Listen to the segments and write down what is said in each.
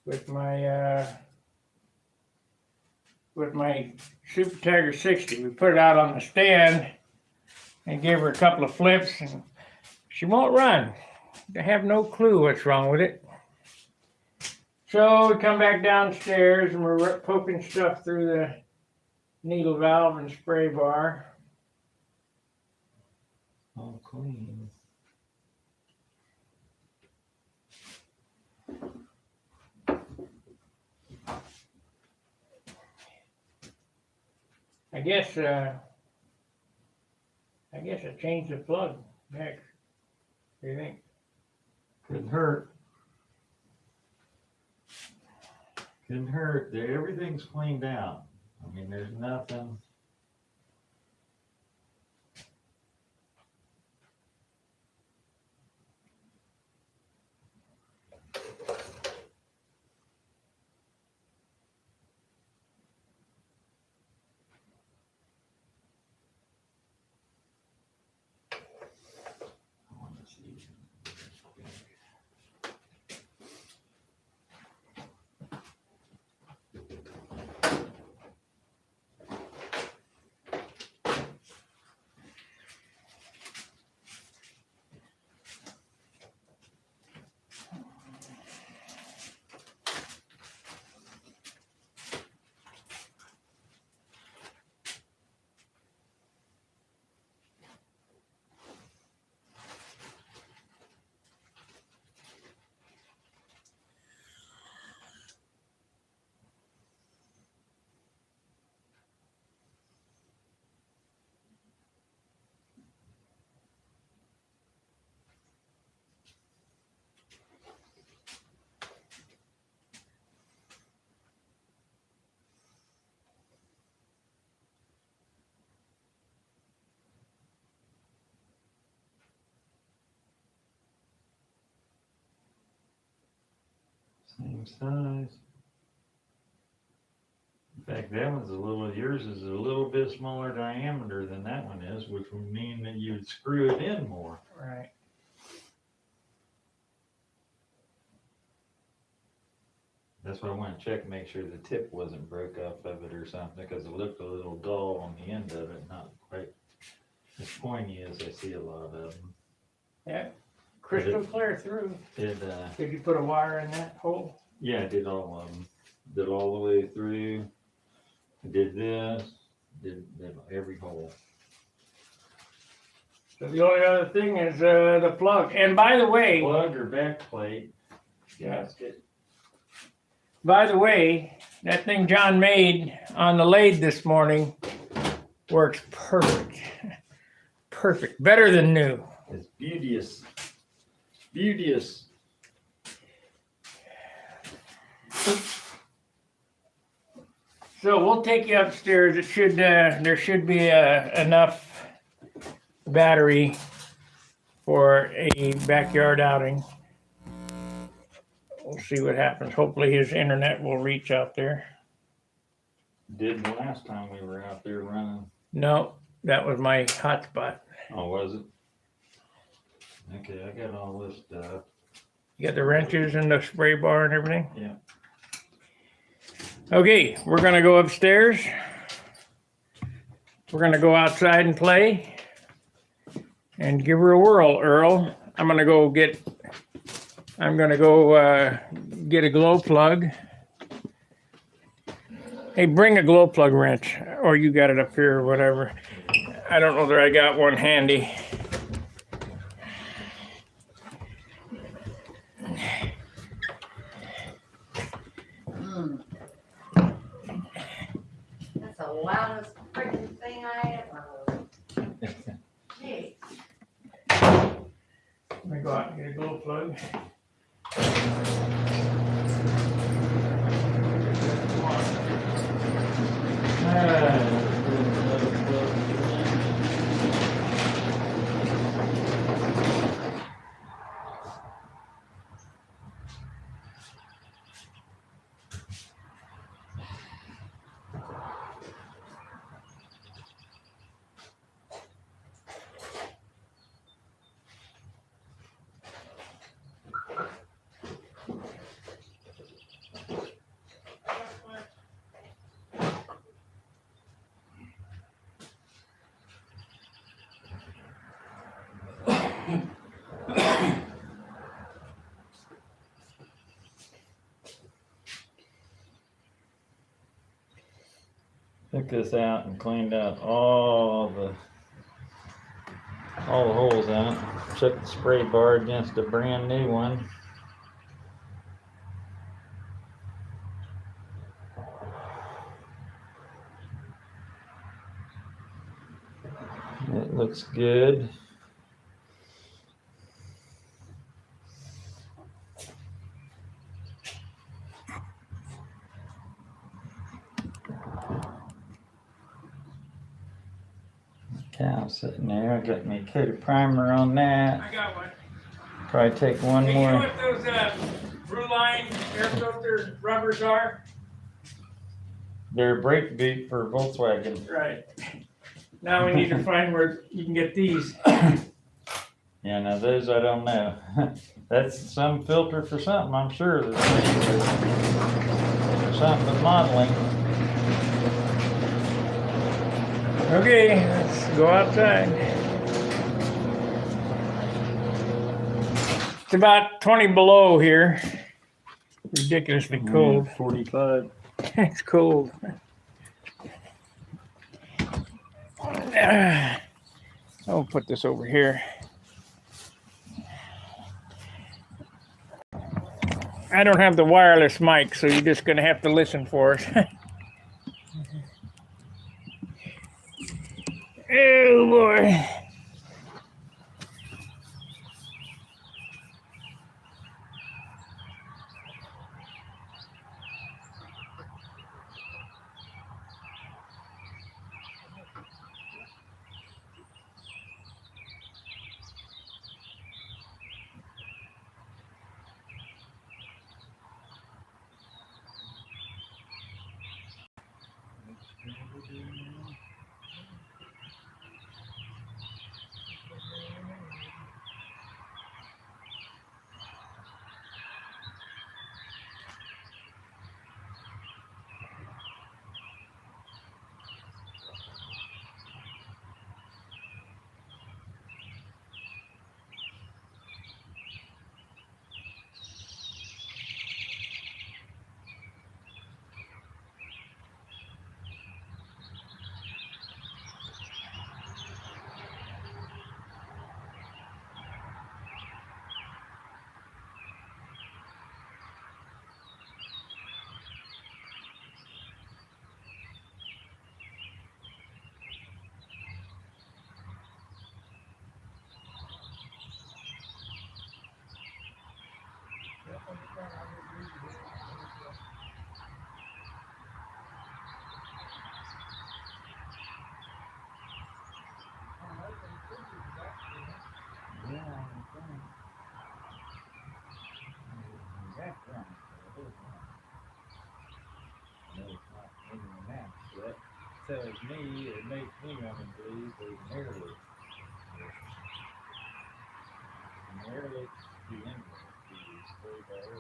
with my Super Tiger 60. We put it out on the stand and gave her a couple of flips, and she won't run. I have no clue what's wrong with it. So we come back downstairs and we're poking stuff through the needle valve and spray bar. All clean. I guess I changed the plug next. What do you think? Couldn't hurt. Couldn't hurt. Everything's cleaned out. I mean, there's nothing. Same size. In fact, that one's yours is a little bit smaller diameter than that one is, which would mean that you would screw it in more. Right. That's why I want to check and make sure the tip wasn't broke off of it or something, because it looked a little dull on the end of it, not quite as pointy as I see a lot of them. Yeah. Crystal clear through. Did you put a wire in that hole? Yeah, I did all of them. Did all the way through. Did this. Did every hole. So the only other thing is the plug. And by the way, Plug or back plate. Gasket. By the way, that thing John made on the lathe this morning works perfect. Perfect. Better than new. It's beauteous. Beauteous. So we'll take you upstairs. It should there should be enough battery for a backyard outing. We'll see what happens. Hopefully his internet will reach out there. Did the last time we were out there running. No, that was my hotspot. Oh, was it? Okay, I got all this stuff. You got the wrenches and the spray bar and everything? Yeah. Okay, we're gonna go upstairs. We're gonna go outside and play and give her a whirl, Earl. I'm gonna go get a glow plug. Hey, bring a glow plug wrench, or you got it up here or whatever. I don't know that I got one handy. That's the loudest freaking thing I ever heard. Jeez. Let me go out and get a glow plug. Took this out and cleaned out all the holes in it. Checked the spray bar against a brand new one. It looks good. Cow sitting there. I got me a coat of primer on that. I got one. Probably take one Hey, you know more. what those Brewline air filter rubbers are? They're a brake boot for Volkswagen. Right. Now we need to find where you can get these. Yeah, now those I don't know. That's some filter for something, I'm sure. For something with modeling. Okay, let's go outside. It's about 20 below here. Ridiculously cold. 45. It's cold. I'll put this over here. I don't have the wireless mic, so you're just gonna have to listen for us. Oh boy. Tells me, it makes me want to believe there's an air leak. An air leak to the inlet, the spray bar.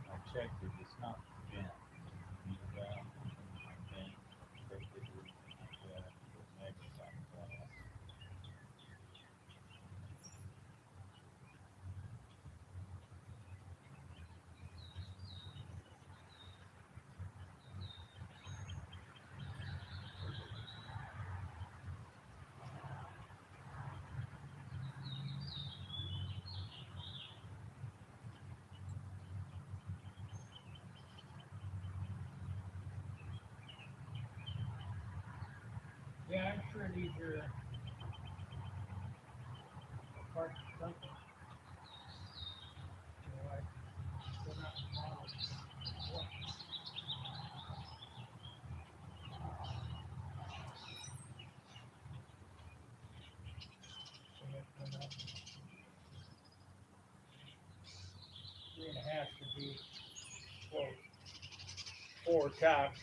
I checked it, it's not bent. I'm sure these are parts of something. You know, they're not models. Three and a half should be four tops.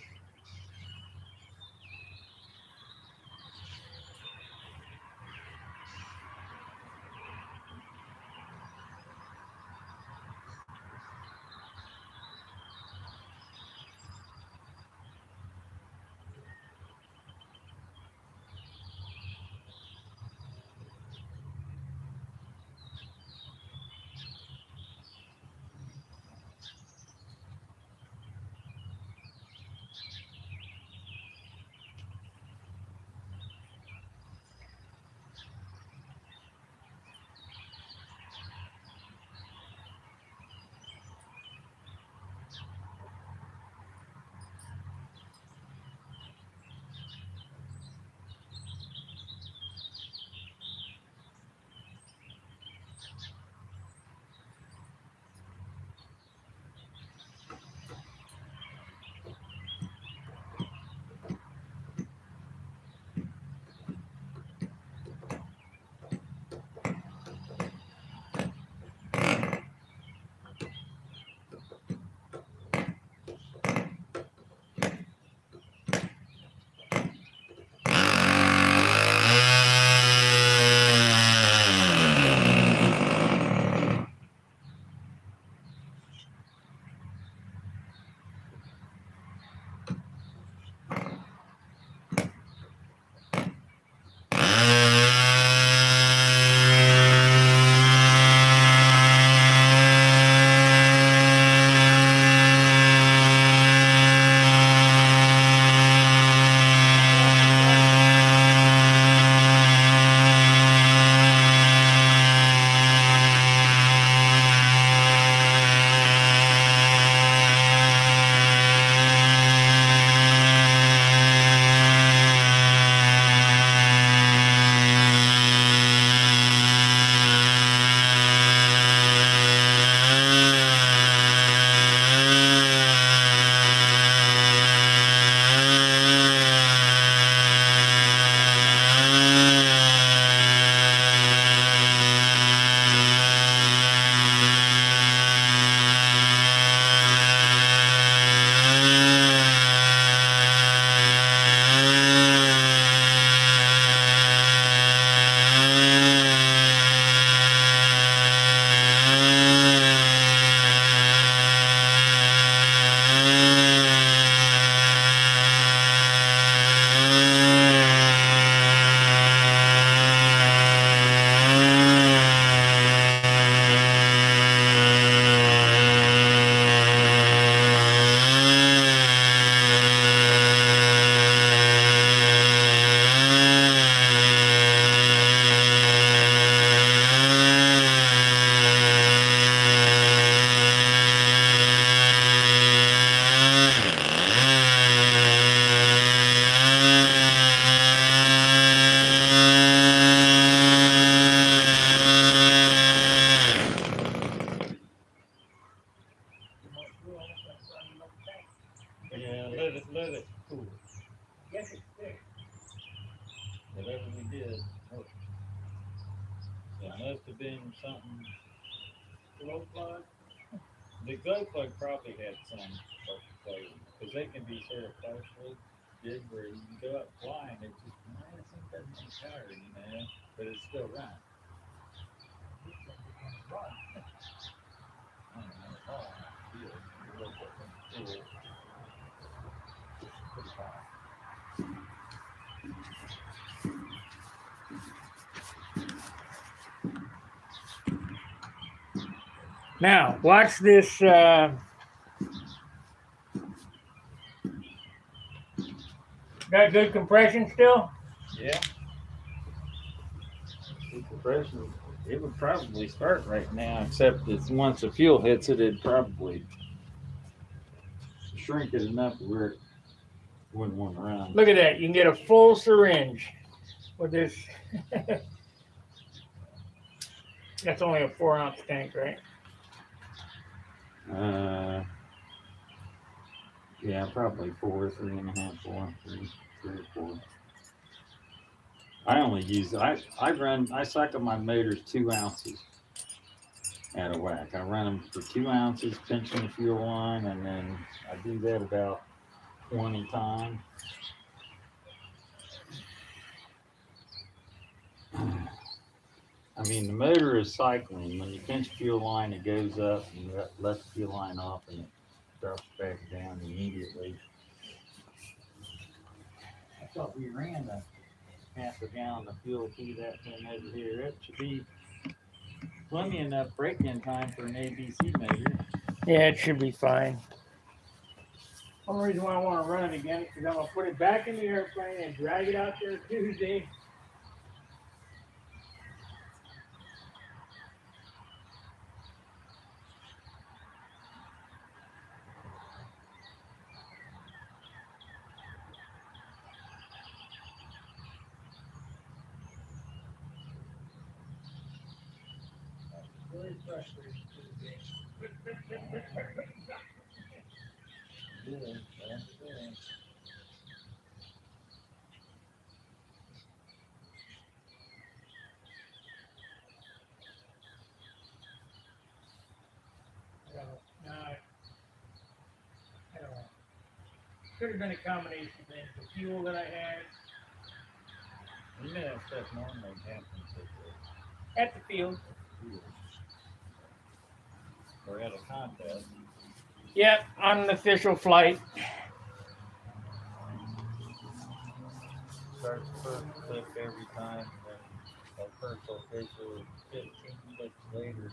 Yeah, let it cool. Yes, it's thick. Whatever we did, oh, it must have been something. Glow plug. The glow plug probably had some part to play because they can be sort of partially big where you can go up flying. It just this thing doesn't make power, but it's still running. I don't know how it feels. It looks like it's cool. Pretty high. Now, watch this. Got good compression still? Yeah. The compression, it would probably start right now, except that once the fuel hits it, it'd probably shrink it enough to where it wouldn't want to run. Look at that. You can get a full syringe. with this. That's only a 4-ounce tank, right? Yeah, probably 4, 3.5, 4, 3 or 4. I only use I cycle my motors 2 ounces at a whack. I run them for 2 ounces, pinching the fuel line, and then I do that about 20 times. I mean, the motor is cycling. When you pinch fuel line, it goes up, and you let the fuel line off, and it drops back down immediately. I thought we ran a half a gallon of fuel through that thing over here. It should be plenty enough break-in time for an ABC motor. Yeah, it should be fine. Only reason why I want to run it again is because I'm going to put it back in the airplane and drag it out there Tuesday. Very frustrating Tuesday. No, I don't know. Could have been a combination of things. The fuel that I had You know that stuff normally happens at the field. or at a contest. Yep, on an official flight. Starts first click every time, and then first official 15 clicks later.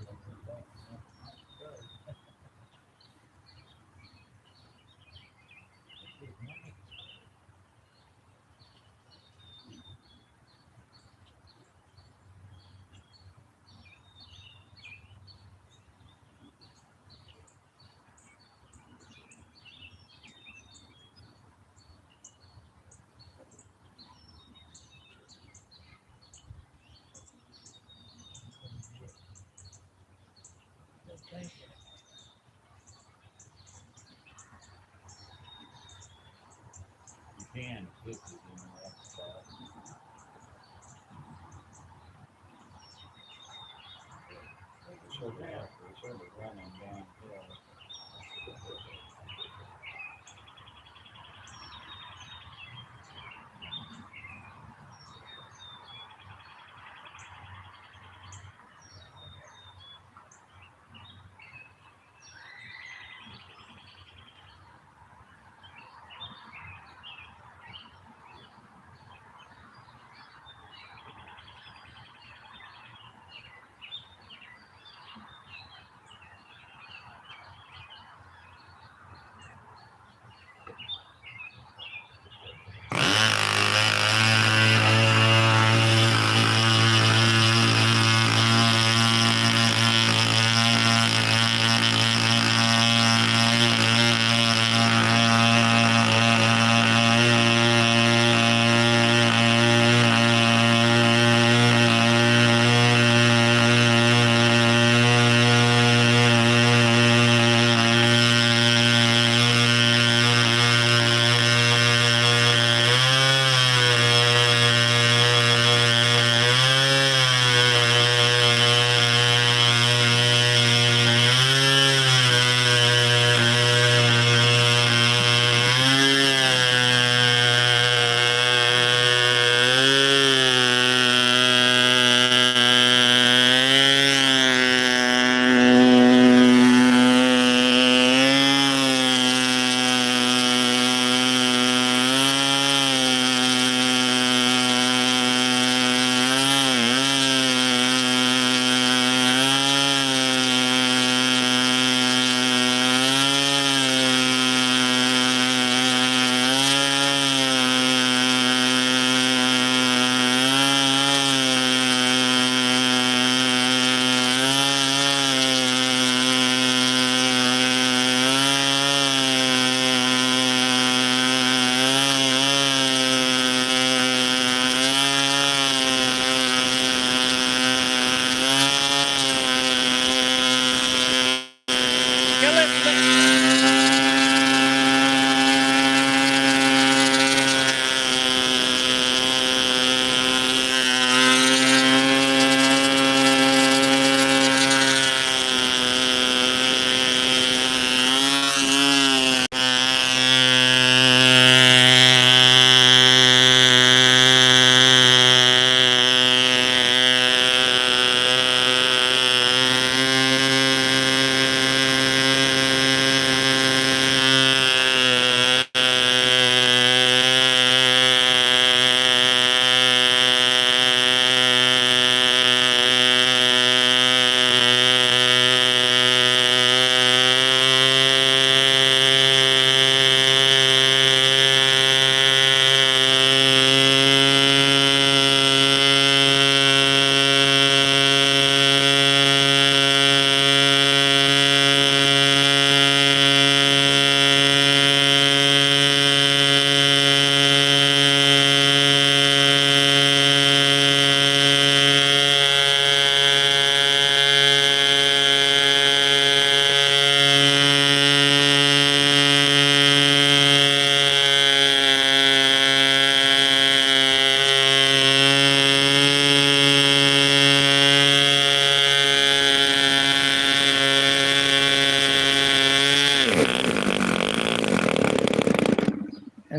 You can put it in that spot. Sort of running downhill.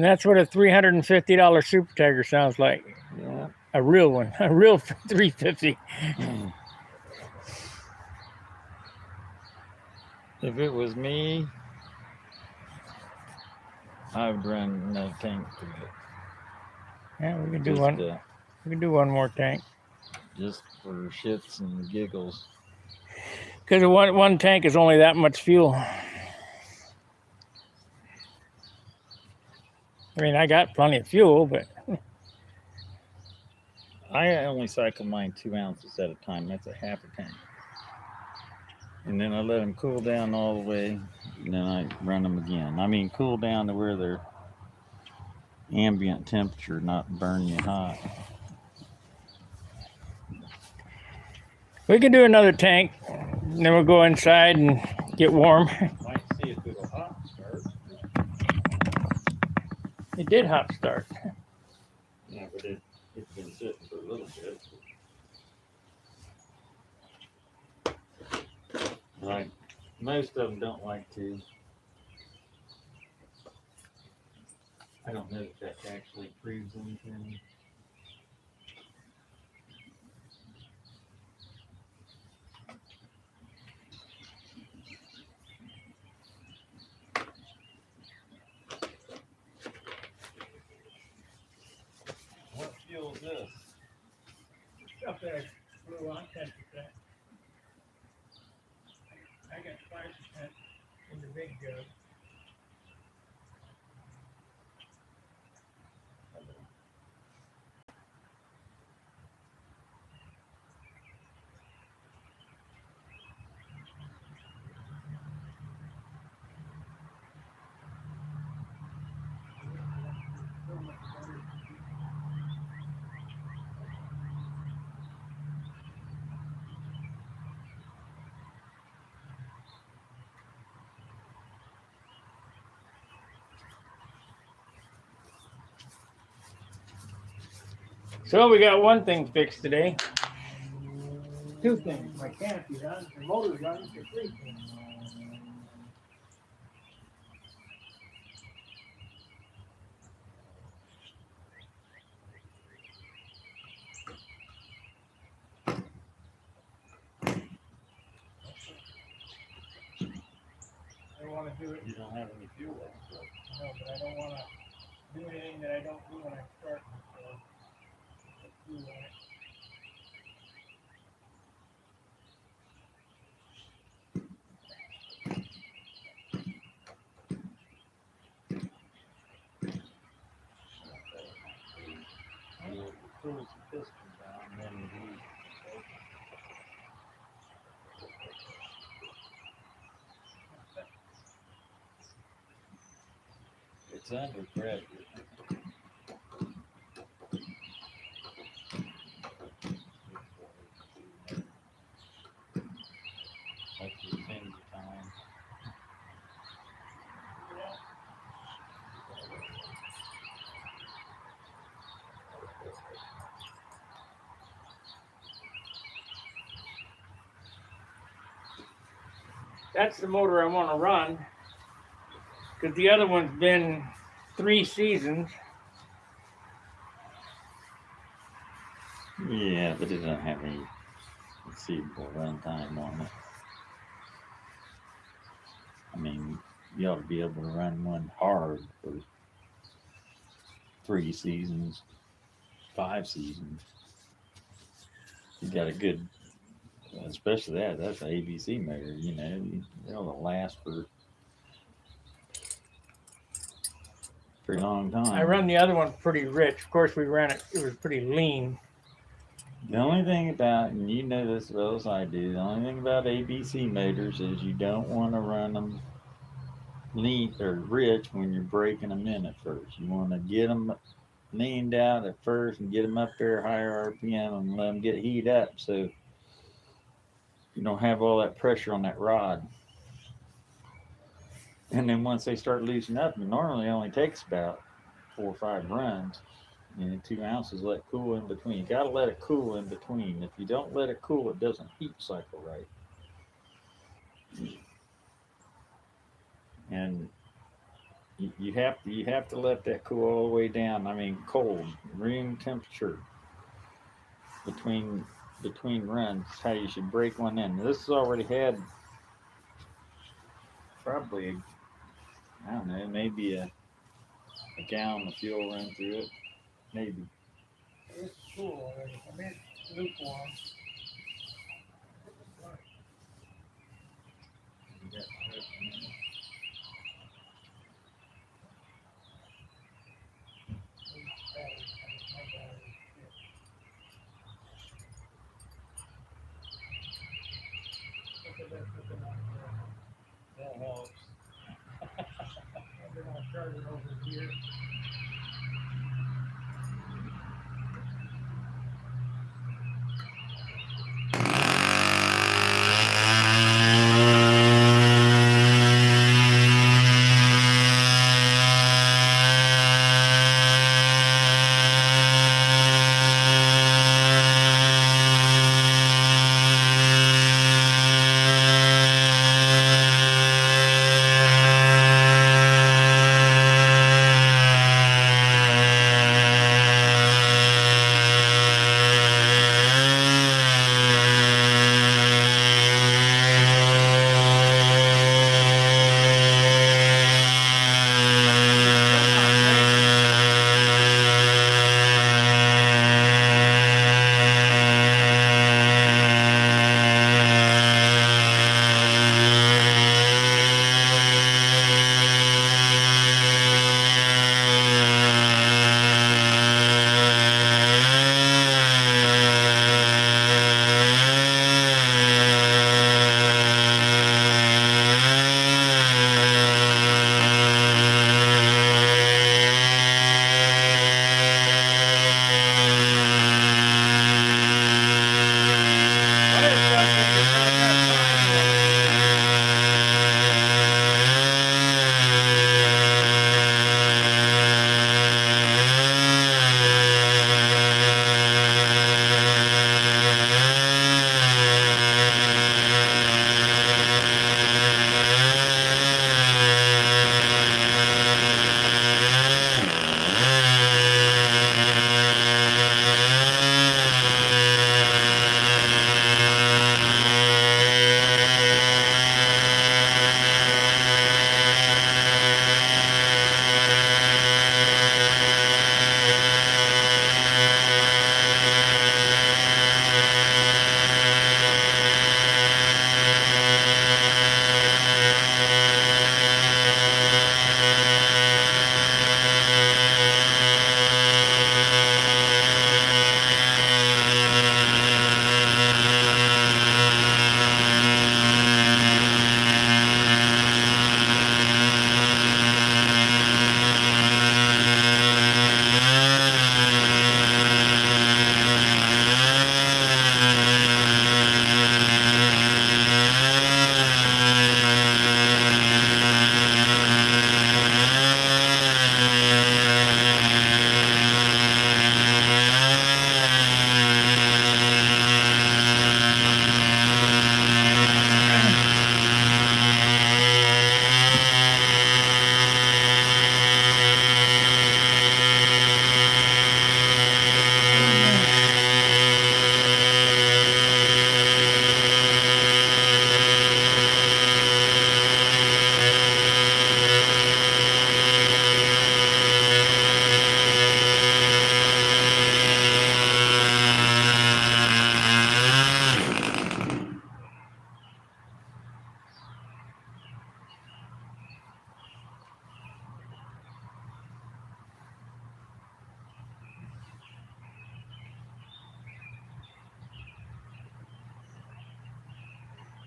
And that's what a $350 Super Tiger sounds like. Yeah. A real one, a real 350. If it was me, I would run another tank through it. Yeah, we can do Just, one. We can do one more tank. just for shits and giggles. Because one tank is only that much fuel. I mean, I got plenty of fuel, but I only cycle mine 2 ounces at a time. That's a half a tank. And then I let them cool down all the way. And then I run them again. I mean, cool down to where they're ambient temperature, not burn you hot. we can do another tank. And then we'll go inside and get warm. Might see if it'll hot start. It did hot start. Yeah, but it's been sitting for a little bit. Like, most of them don't like to. I don't know if that actually proves anything. What fuel is this? Stuff that I blew on 10%. I got 5% in the big jug. So we got one thing fixed today. Two things. My canopy runs, the motor runs, the three things. I don't want to do it. You don't have any fuel left. No, but I don't want to do anything that I don't do when I start. So, let's do that. You'll pull the piston down, and then you it's under pressure. Like you send your time. That's the motor I want to run. Because the other one's been 3 seasons. Yeah, but it doesn't have any conceivable runtime on it. I mean, you ought to be able to run one hard for 3 seasons, 5 seasons. You got a good, especially that's an ABC motor, you know, it'll last for a pretty long time. I run the other one pretty rich. Of course, we ran it, it was pretty lean. The only thing about, and you know this as well as I do, the only thing about ABC motors is you don't want to run them lean or rich when you're breaking them in at first. You want to get them leaned out at first and get them up there higher RPM and let them get heat up so you don't have all that pressure on that rod. And then once they start loosening up, it normally only takes about 4 or 5 runs. And 2 ounces, let it cool in between. You got to let it cool in between. If you don't let it cool, it doesn't heat cycle right. And you have to let that cool all the way down. I mean, cold, room temperature between runs. That's how you should break one in. This has already had probably, I don't know, maybe a gallon of fuel run through it, maybe. It's cool already. I mean, it's lukewarm. That helps. We're gonna start it over here.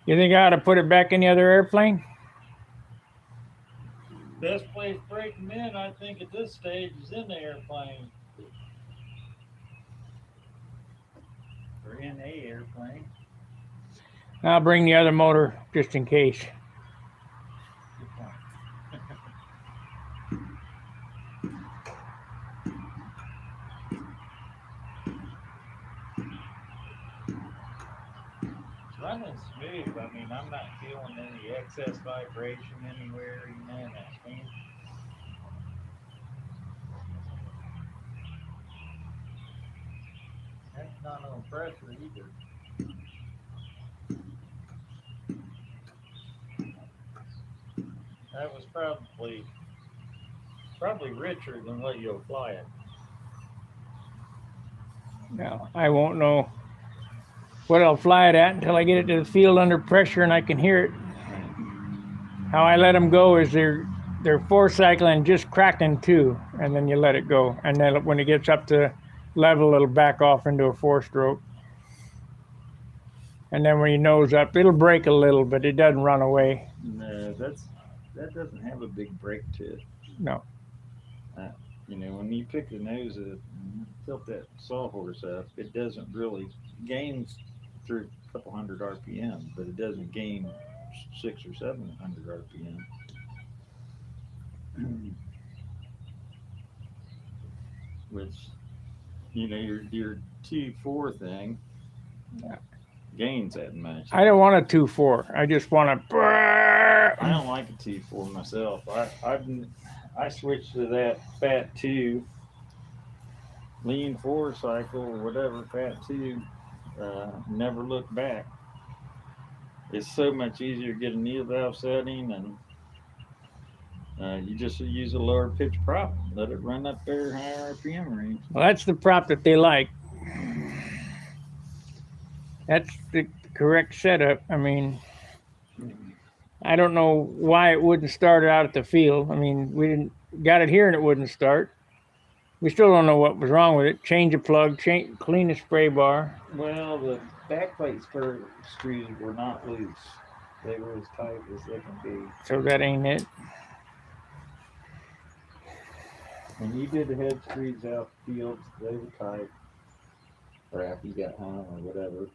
You think I ought to put it back in the other airplane? Best place to break them in, I think, at this stage is in the airplane. Or in a airplane. I'll bring the other motor just in case. Good point. It's running smooth. I mean, I'm not feeling any excess vibration anywhere, you know, in that thing. not on pressure either. That was probably richer than what you'll fly it. Now, I won't know what I'll fly it at until I get it to the field under pressure and I can hear it. How I let them go is they're 4-cycling, just cracking 2, and then you let it go. And then when it gets up to level, it'll back off into a 4-stroke. And then when you nose up, it'll break a little, but it doesn't run away. No, that doesn't have a big break to it. No. You know, when you pick the nose up and tilt that sawhorse up, it doesn't really gains through a couple hundred RPM, but it doesn't gain 600 or 700 RPM. Which, you know, your 2.4 thing gains that much. I don't want a 2.4. I just want a. I don't like a 2.4 myself. I switched to that Fat 2, lean 4-cycle or whatever, Fat 2. Never look back. It's so much easier to get a needle valve setting, and you just use a lower pitch prop. Let it run up there higher RPM range. Well, that's the prop that they like. That's the correct setup. I mean, I don't know why it wouldn't start out at the field. I mean, we got it here and it wouldn't start. We still don't know what was wrong with it. Change a plug, clean the spray bar. Well, the backplate spur screws were not loose. They were as tight as they can be. So that ain't it. When you did the head screws out the fields, they were tight. Or after you got home or whatever.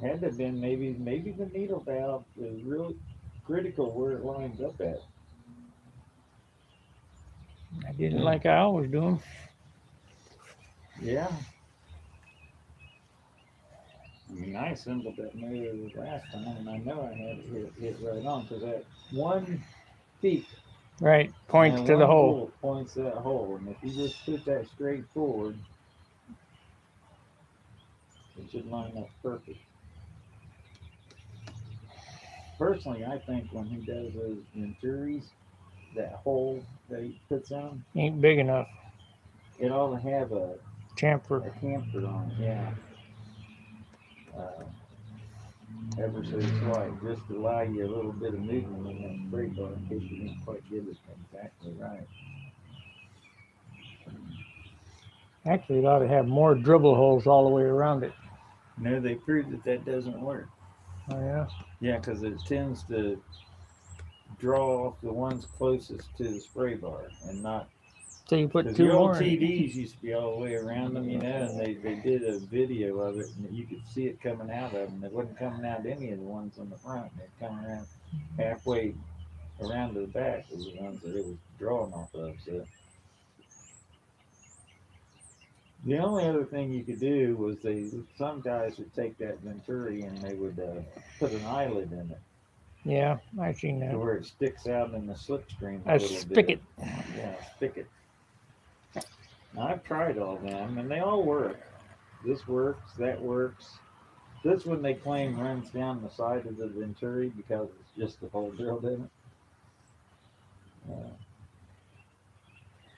Had to have been maybe the needle valve is really critical where it lines up at. I didn't like I always do them. Yeah. I mean, I assembled that motor last time, and I know I had it hit right on because that one peak Right, points to the one hole. bolt points to that hole, and if you just put that straight forward, it should line up perfect. Personally, I think when he does those Venturis, that hole that he puts on, Ain't big enough. it ought to have a Chamfer. camper on it, yeah. Ever so slight, just to allow you a little bit of movement in that spray bar in case you didn't quite get it exactly right. Actually, it ought to have more dribble holes all the way around it. No, they proved that doesn't work. Oh, yeah? Yeah, because it tends to draw off the ones closest to the spray bar and not. So you put Because 2 the old more in. TDs used to be all the way around them, you know, and they did a video of it, and you could see it coming out of them. It wasn't coming out any of the ones on the front. They'd come around halfway around to the back was the ones that it was drawing off of. So the only other thing you could do was some guys would take that Venturi and they would put an eyelid in it. Yeah, I've seen To that. where it sticks out in the slipstream A little spigot. bit. Yeah, spigot. Now, I've tried all them, and they all work. This works, that works. This one they claim runs down the side of the Venturi because it's just the hole drilled in it.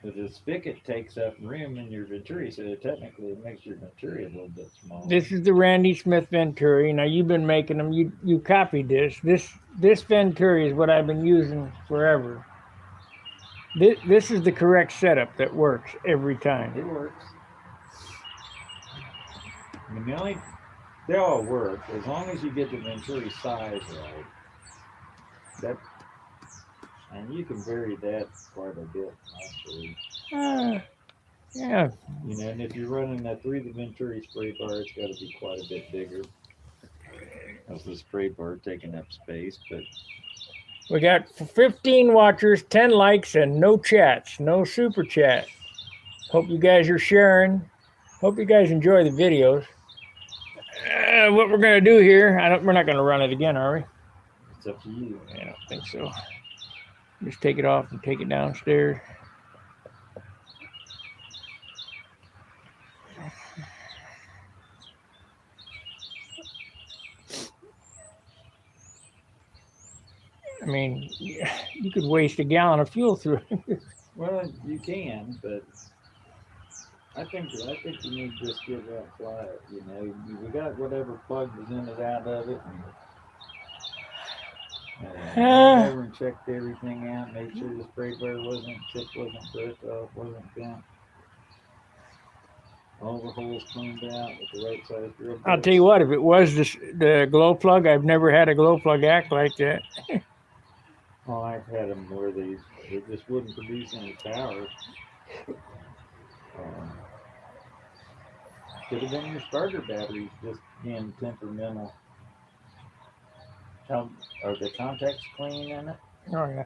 But the spigot takes up room in your Venturi, so technically it makes your Venturi a little bit smaller. This is the Randy Smith Venturi. Now you've been making them. You copied this. This Venturi is what I've been using forever. This is the correct setup that works every time. It works. I mean, they all work as long as you get the Venturi size right. And you can vary that quite a bit, actually. Yeah. You know, and if you're running that through the Venturi spray bar, it's got to be quite a bit bigger. That's the spray bar taking up space, but We got 15 watchers, 10 likes, and no chats, no super chat. Hope you guys are sharing. Hope you guys enjoy the videos. What we're gonna do here, we're not gonna run it again, are we? it's up to you. I don't think so. Just take it off and take it downstairs. I mean, you could waste a gallon of fuel through it. Well, you can, but I think you need to just give that flat. You know, we got whatever plug was in it out of it, and went over and checked everything out, made sure the spray bar wasn't chipped, wasn't broke off, wasn't bent. All the holes cleaned out with the right size drill. I'll tell you what, if it was the glow plug, I've never had a glow plug act like that. Oh, I've had them where they just wouldn't produce any power. Could have been your starter batteries just being temperamental. Are the contacts clean in it? Oh yeah.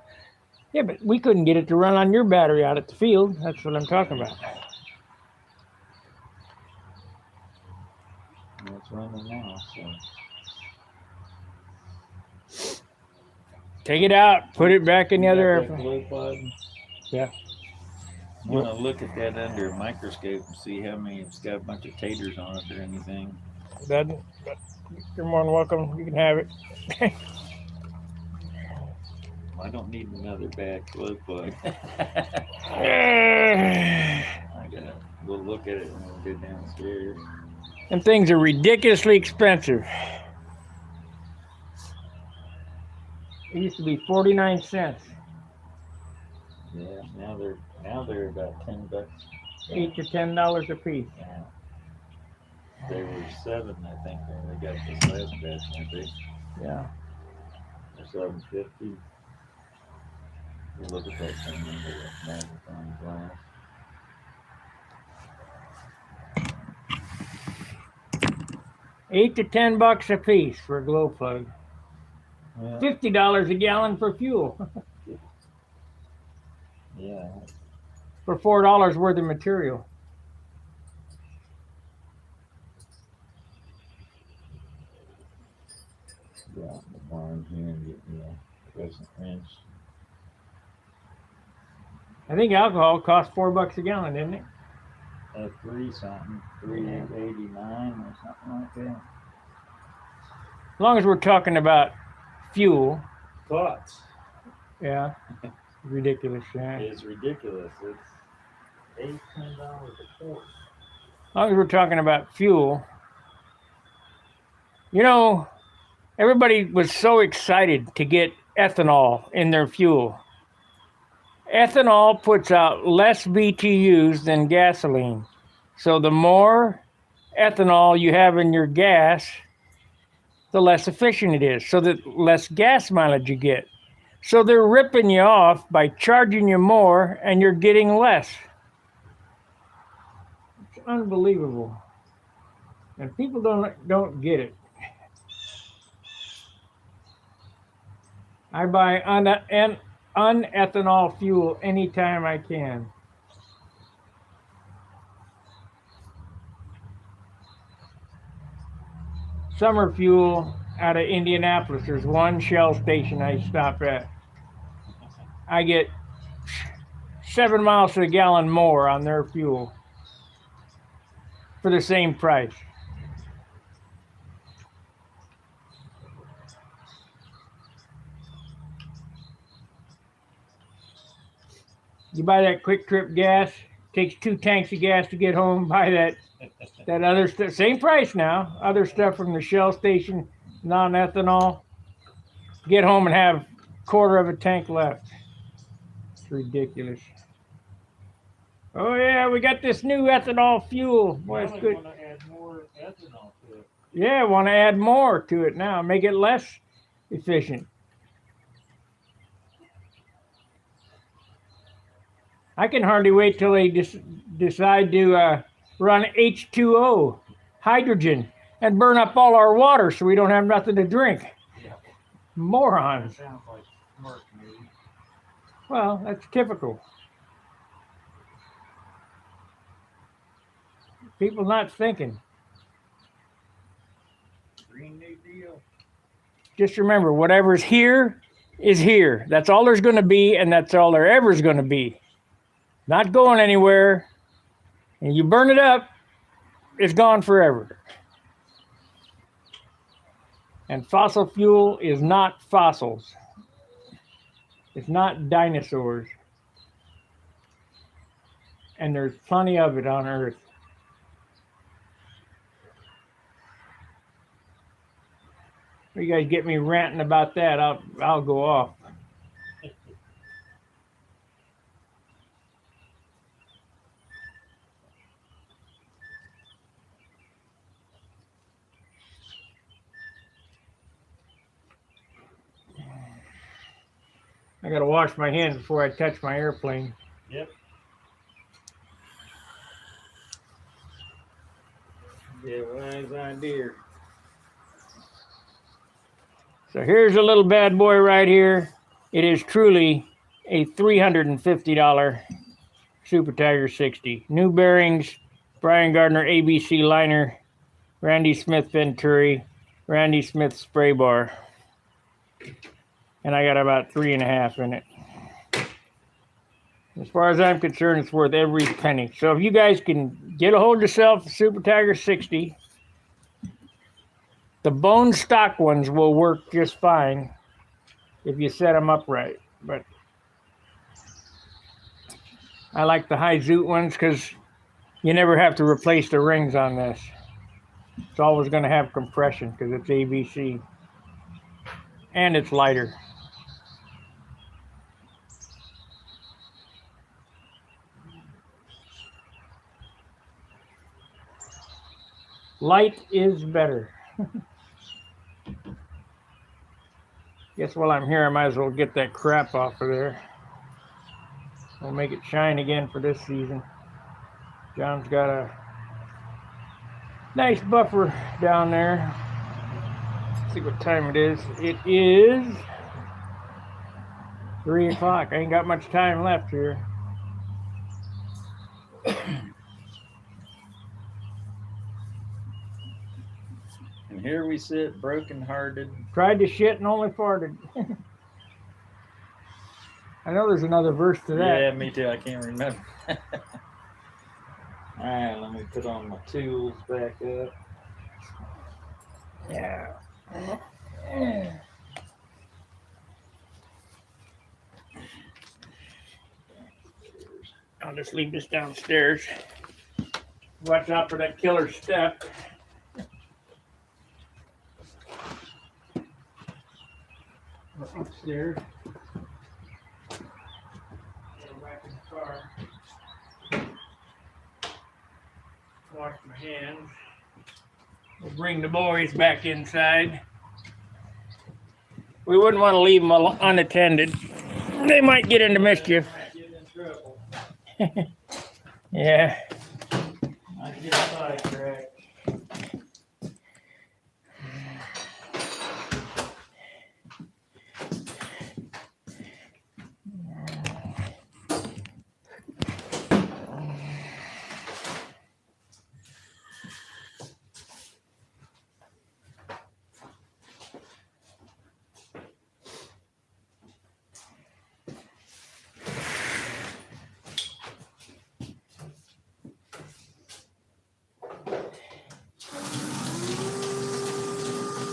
Yeah, but we couldn't get it to run on your battery out at the field. That's what I'm talking about. And it's running now, so. Take it out, put it back in the other airplane. Glow plug? Yeah. I want to look at that under a microscope and see how many it's got a bunch of taters on it or anything. Doesn't, but you're more than welcome. You can have it. I don't need another bad glow plug. We'll look at it when we go downstairs. And things are ridiculously expensive. It used to be 49 cents. Yeah, now they're about $10. $8 to $10 a piece. Yeah. They were $7, I think, when they got this last batch, weren't they? Yeah. Or $7.50. You look at that thing under the magnifying glass. $8 to $10 a piece for a glow plug. Yeah. $50 a gallon for fuel. Yeah. For $4 worth of material. Go out in the barn here and get me a crescent wrench. I think alcohol costs $4 a gallon, didn't it? $3 something, $3.89 or something like that. As long as we're talking about fuel. Thoughts? Yeah. Ridiculous, yeah. It's ridiculous. It's $8-10 a quart. As long as we're talking about fuel. You know, everybody was so excited to get ethanol in their fuel. Ethanol puts out less BTUs than gasoline. So the more ethanol you have in your gas, the less efficient it is. So the less gas mileage you get. So they're ripping you off by charging you more and you're getting less. It's unbelievable. And people don't get it. I buy unethanol fuel anytime I can. Summer fuel out of Indianapolis. There's one Shell station I stop at. I get 7 miles to the gallon more on their fuel for the same price. You buy that quick trip gas, takes 2 tanks of gas to get home, buy that other stuff, same price now, other stuff from the Shell station, non-ethanol, get home and have 1/4 of a tank left. It's ridiculous. Oh yeah, we got this new ethanol fuel. Boy, it's good. Want to add more ethanol to it. Yeah, want to add more to it now, make it less efficient. I can hardly wait till they decide to run H2O, hydrogen, and burn up all our water so we don't have nothing to drink. Yeah. Morons. Sounds like smart to me. Well, that's typical. People not thinking. Green New Deal. Just remember, whatever's here is here. That's all there's going to be, and that's all there ever is going to be. Not going anywhere. And you burn it up, it's gone forever. And fossil fuel is not fossils. It's not dinosaurs. And there's plenty of it on Earth. You guys get me ranting about that, I'll go off. I gotta wash my hands before I touch my airplane. Yep. Yeah, wise idea. So here's a little bad boy right here. It is truly a $350 Super Tiger 60. New bearings, Brian Gardner ABC liner, Randy Smith Venturi, Randy Smith spray bar. And I got about 3.5 in it. As far as I'm concerned, it's worth every penny. So if you guys can get a hold of yourself a Super Tiger 60, the bone stock ones will work just fine if you set them up right. But I like the high zoot ones because you never have to replace the rings on this. It's always going to have compression because it's ABC. And it's lighter. Light is better. Guess while I'm here, I might as well get that crap off of there. We'll make it shine again for this season. John's got a nice buffer down there. Let's see what time it is. It is 3 o'clock. I ain't got much time left here. And here we sit, broken-hearted. Tried to shit and only farted. I know there's another verse to that. Yeah, me too. I can't remember. All right, let me put on my tools back up. Yeah. I'll just leave this downstairs. Watch out for that killer step. Upstairs. Back in the car. Wash my hands. We'll bring the boys back inside. We wouldn't want to leave them unattended. They might get into mischief. Yeah. I get sidetracked.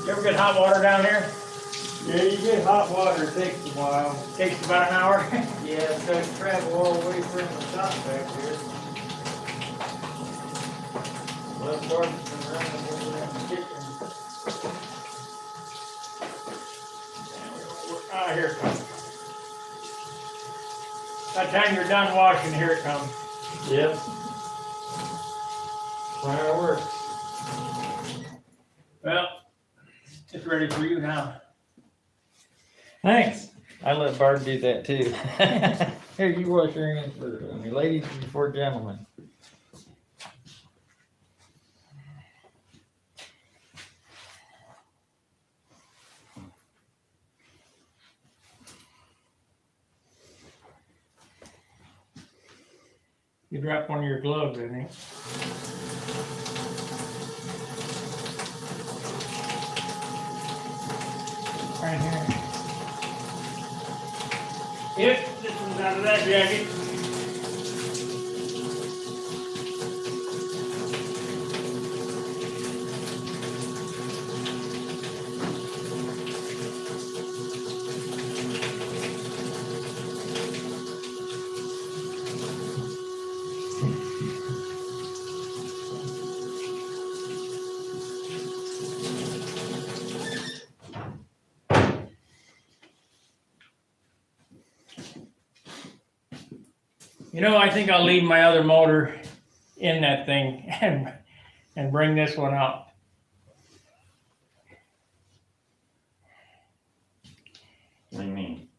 You ever get hot water down here? Yeah, you get hot water. It takes a while. Takes about an hour. Yeah, it's got to travel all the way from the shop back here. Well, Barbara's been running over there in the kitchen. Ah, here it comes. By the time you're done washing, here it comes. Yep. That's how it works. Well, it's ready for you now. Thanks. I let Barb do that too. Here, you wash your hands first. I mean, ladies before gentlemen. You dropped one of your gloves, I think. Right here. Yep, this one's out of that jacket. You know, I think I'll leave my other motor in that thing and bring this one out. What do you mean?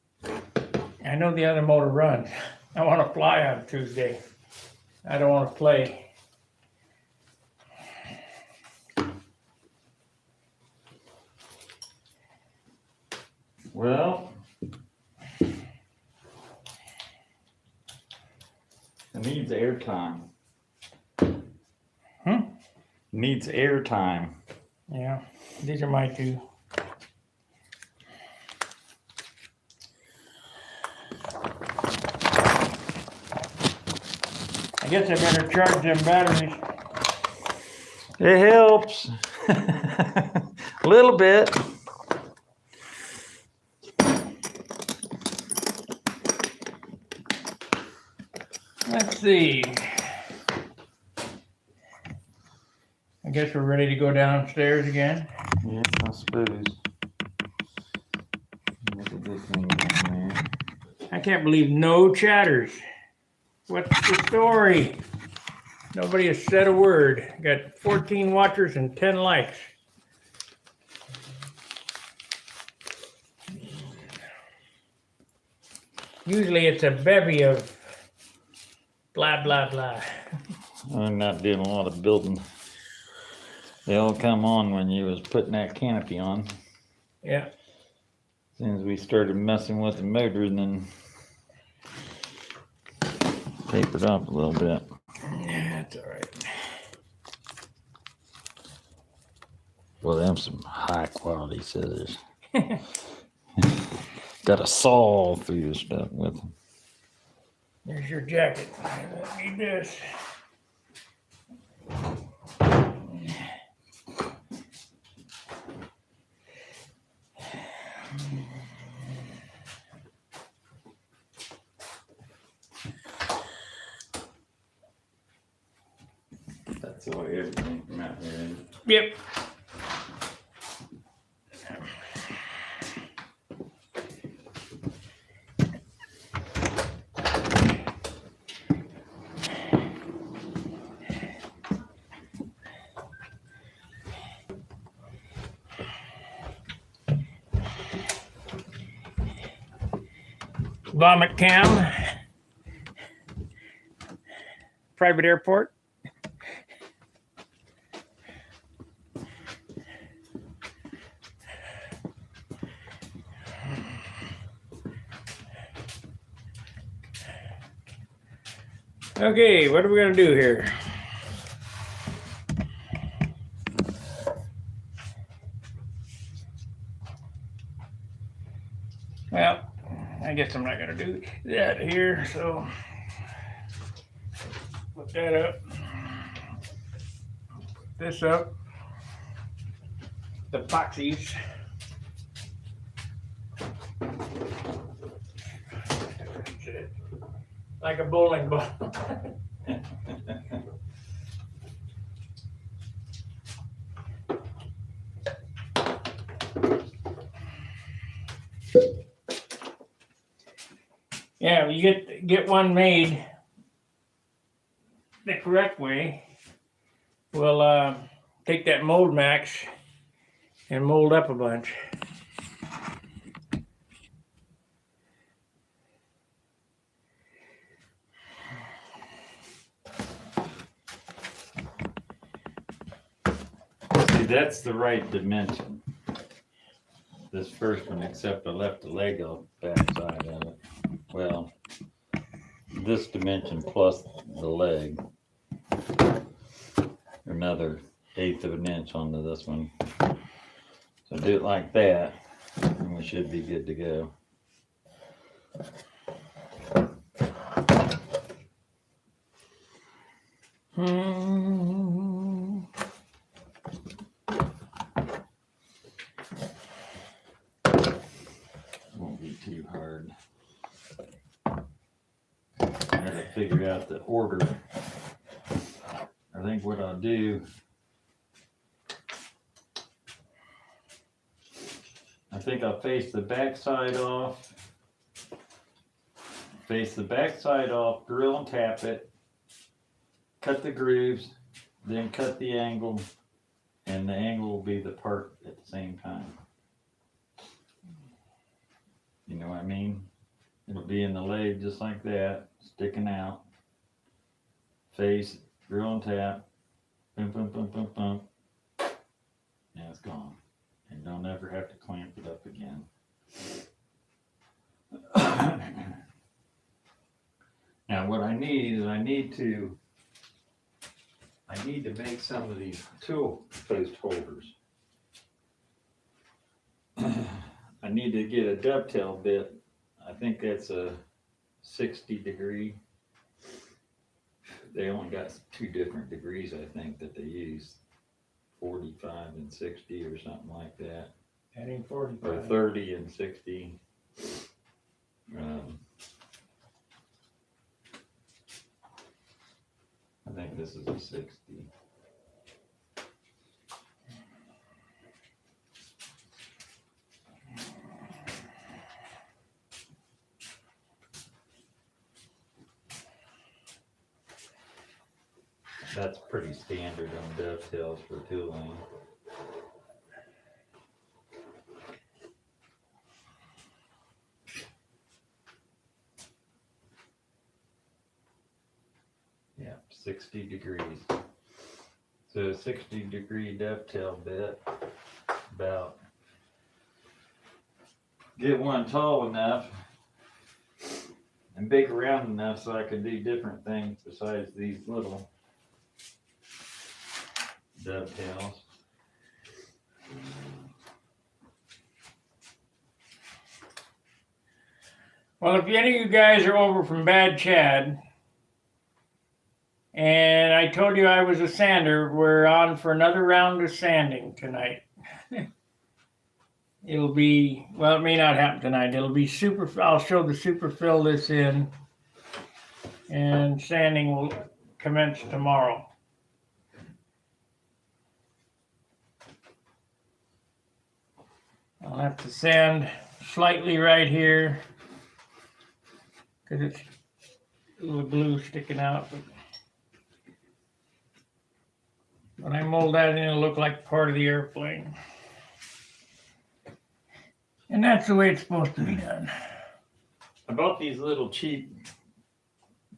I know the other motor runs. I want to fly on Tuesday. I don't want to play. Well, it needs airtime. Needs airtime. Yeah, these are my two. I guess I better charge them batteries. It helps. A little bit. Let's see. I guess we're ready to go downstairs again. Yes, I suppose. Look at this thing down there. I can't believe no chatters. What's the story? Nobody has said a word. Got 14 watchers and 10 likes. Usually it's a bevy of blah, blah, blah. I'm not doing a lot of building. They all come on when you was putting that canopy on. Yeah. As soon as we started messing with the motor, and then tapered up a little bit. Yeah, that's all right. Well, them some high quality scissors. Got a saw through the stuff with them. There's your jacket. I need this. That's the way everything from out here. Yep. Vomit cam. Private airport. Okay, what are we gonna do here? Well, I guess I'm not gonna do that here, so put that up. This up. The boxies. Like a bowling ball. Yeah, you get one made the correct way. We'll take that mold max and mold up a bunch. See, that's the right dimension. This first one, except I left the leg on the back side of it. Well, this dimension plus the leg. Another 1/8 of an inch onto this one. So do it like that, and we should be good to go. Won't be too hard. I gotta figure out the order. I think what I'll do, I think I'll face the back side off face the back side off, drill and tap it, cut the grooves, then cut the angle, and the angle will be the part at the same time. You know what I mean? It'll be in the lathe just like that, sticking out. Face, drill and tap, boom, boom, boom, boom, boom, and it's gone. And don't ever have to clamp it up again. Now what I need is I need to make some of these tool post holders. I need to get a dovetail bit. I think that's a 60 degree. They only got 2 different degrees, I think, that they use. 45 and 60 or something like that. Adding 45. Or 30 and 60. I think this is a 60. That's pretty standard on dovetails for tooling. Yeah, 60 degrees. So 60-degree dovetail bit, about, get one tall enough and big around enough so I could do different things besides these little dovetails. Well, if any of you guys are over from Bad Chad, and I told you I was a sander, we're on for another round of sanding tonight. It'll be, well, it may not happen tonight. It'll be super, I'll show the super fill this in, and sanding will commence tomorrow. I'll have to sand slightly right here because it's a little glue sticking out. But when I mold that in, it'll look like part of the airplane. And that's the way it's supposed to be done. I bought these little cheap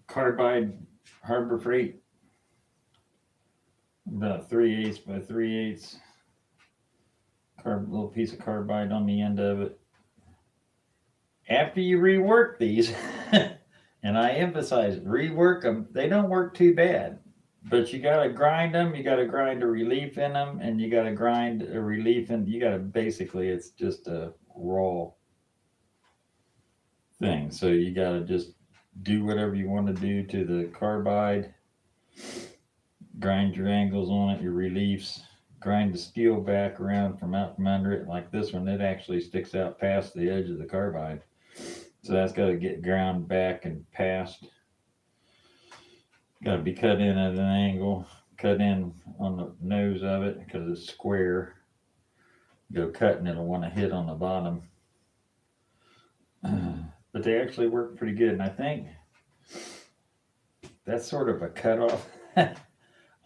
carbide Harbor Freight, about 3/8 by 3/8. Little piece of carbide on the end of it. After you rework these, and I emphasize rework them, they don't work too bad. But you gotta grind them, you gotta grind a relief in them, and you gotta grind a relief in, you gotta basically, it's just a raw thing. So you gotta just do whatever you want to do to the carbide, grind your angles on it, your reliefs, grind the steel back around from out from under it. Like this one, it actually sticks out past the edge of the carbide. So that's got to get ground back and past. Got to be cut in at an angle, cut in on the nose of it because it's square. Go cut and it'll want to hit on the bottom. But they actually work pretty good. And I think that's sort of a cutoff.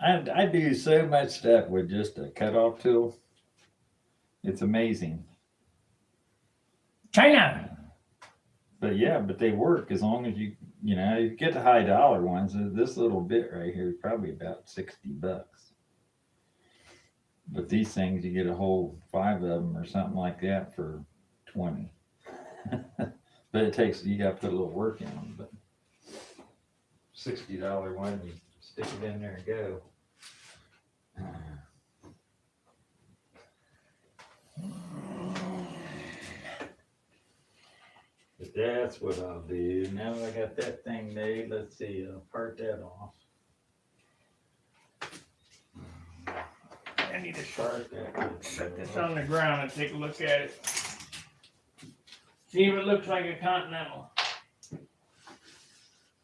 I do so much stuff with just a cutoff tool. It's amazing. China. But yeah, but they work as long as you get the high dollar ones. This little bit right here is probably about $60. But these things, you get a whole 5 of them or something like that for 20. But it takes, you got to put a little work in them. But $60 one, you stick it in there and go. But that's what I'll do. Now I got that thing made. Let's see, I'll part that off. I need to Part that. set this on the ground and take a look at it. See if it looks like a Continental.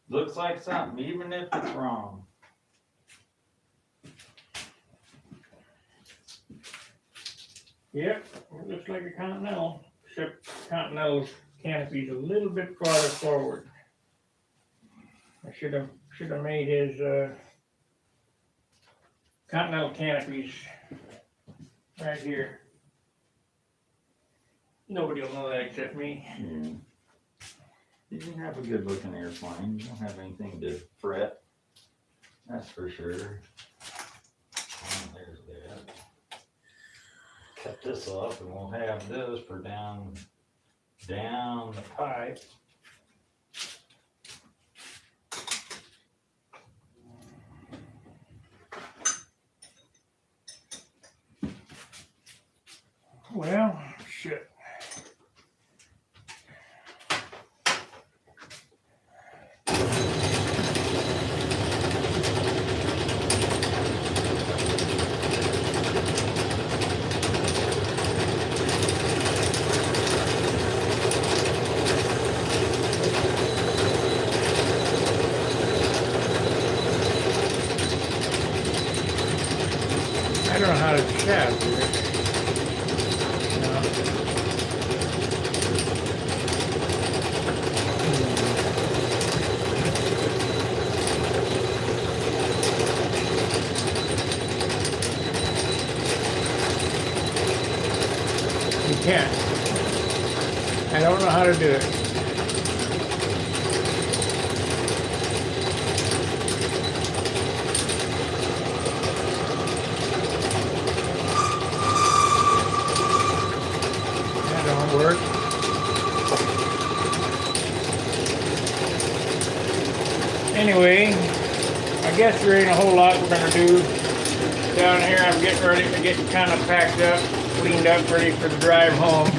Looks like something, even if it's wrong. Yep, it looks like a Continental, except Continental's canopy's a little bit farther forward. I should have made his continental canopies right here. Nobody will know that except me. Yeah. You can have a good looking airplane. You don't have anything to fret. That's for sure. And there's that. Cut this off and we'll have this for down the pipe. Well, shit. I don't know how to chat, dude. You can't. I don't know how to do it. That don't work. Anyway, I guess there ain't a whole lot we're gonna do down here. I'm getting ready to get kind of packed up, cleaned up, ready for the drive home.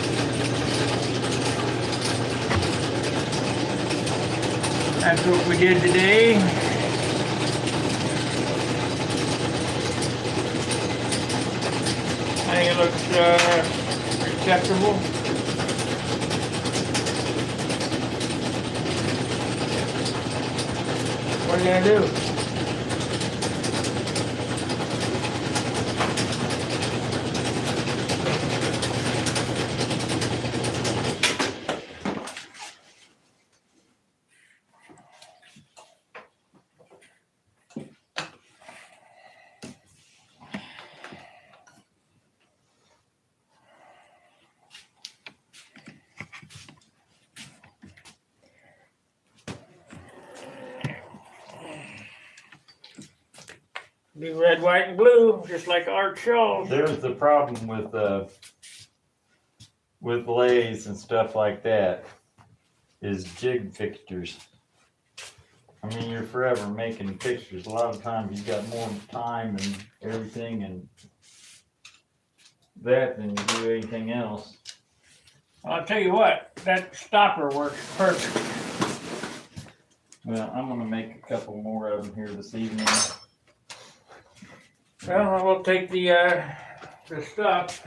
That's what we did today. I think it looks acceptable. What are you gonna do? Be red, white, and blue, just like art shows. There's the problem with lathes and stuff like that is jig fixtures. I mean, you're forever making fixtures. A lot of times you've got more time and everything and that than you do anything else. I'll tell you what, that stopper works perfect. Well, I'm gonna make a couple more of them here this evening. Well, we'll take the stuff,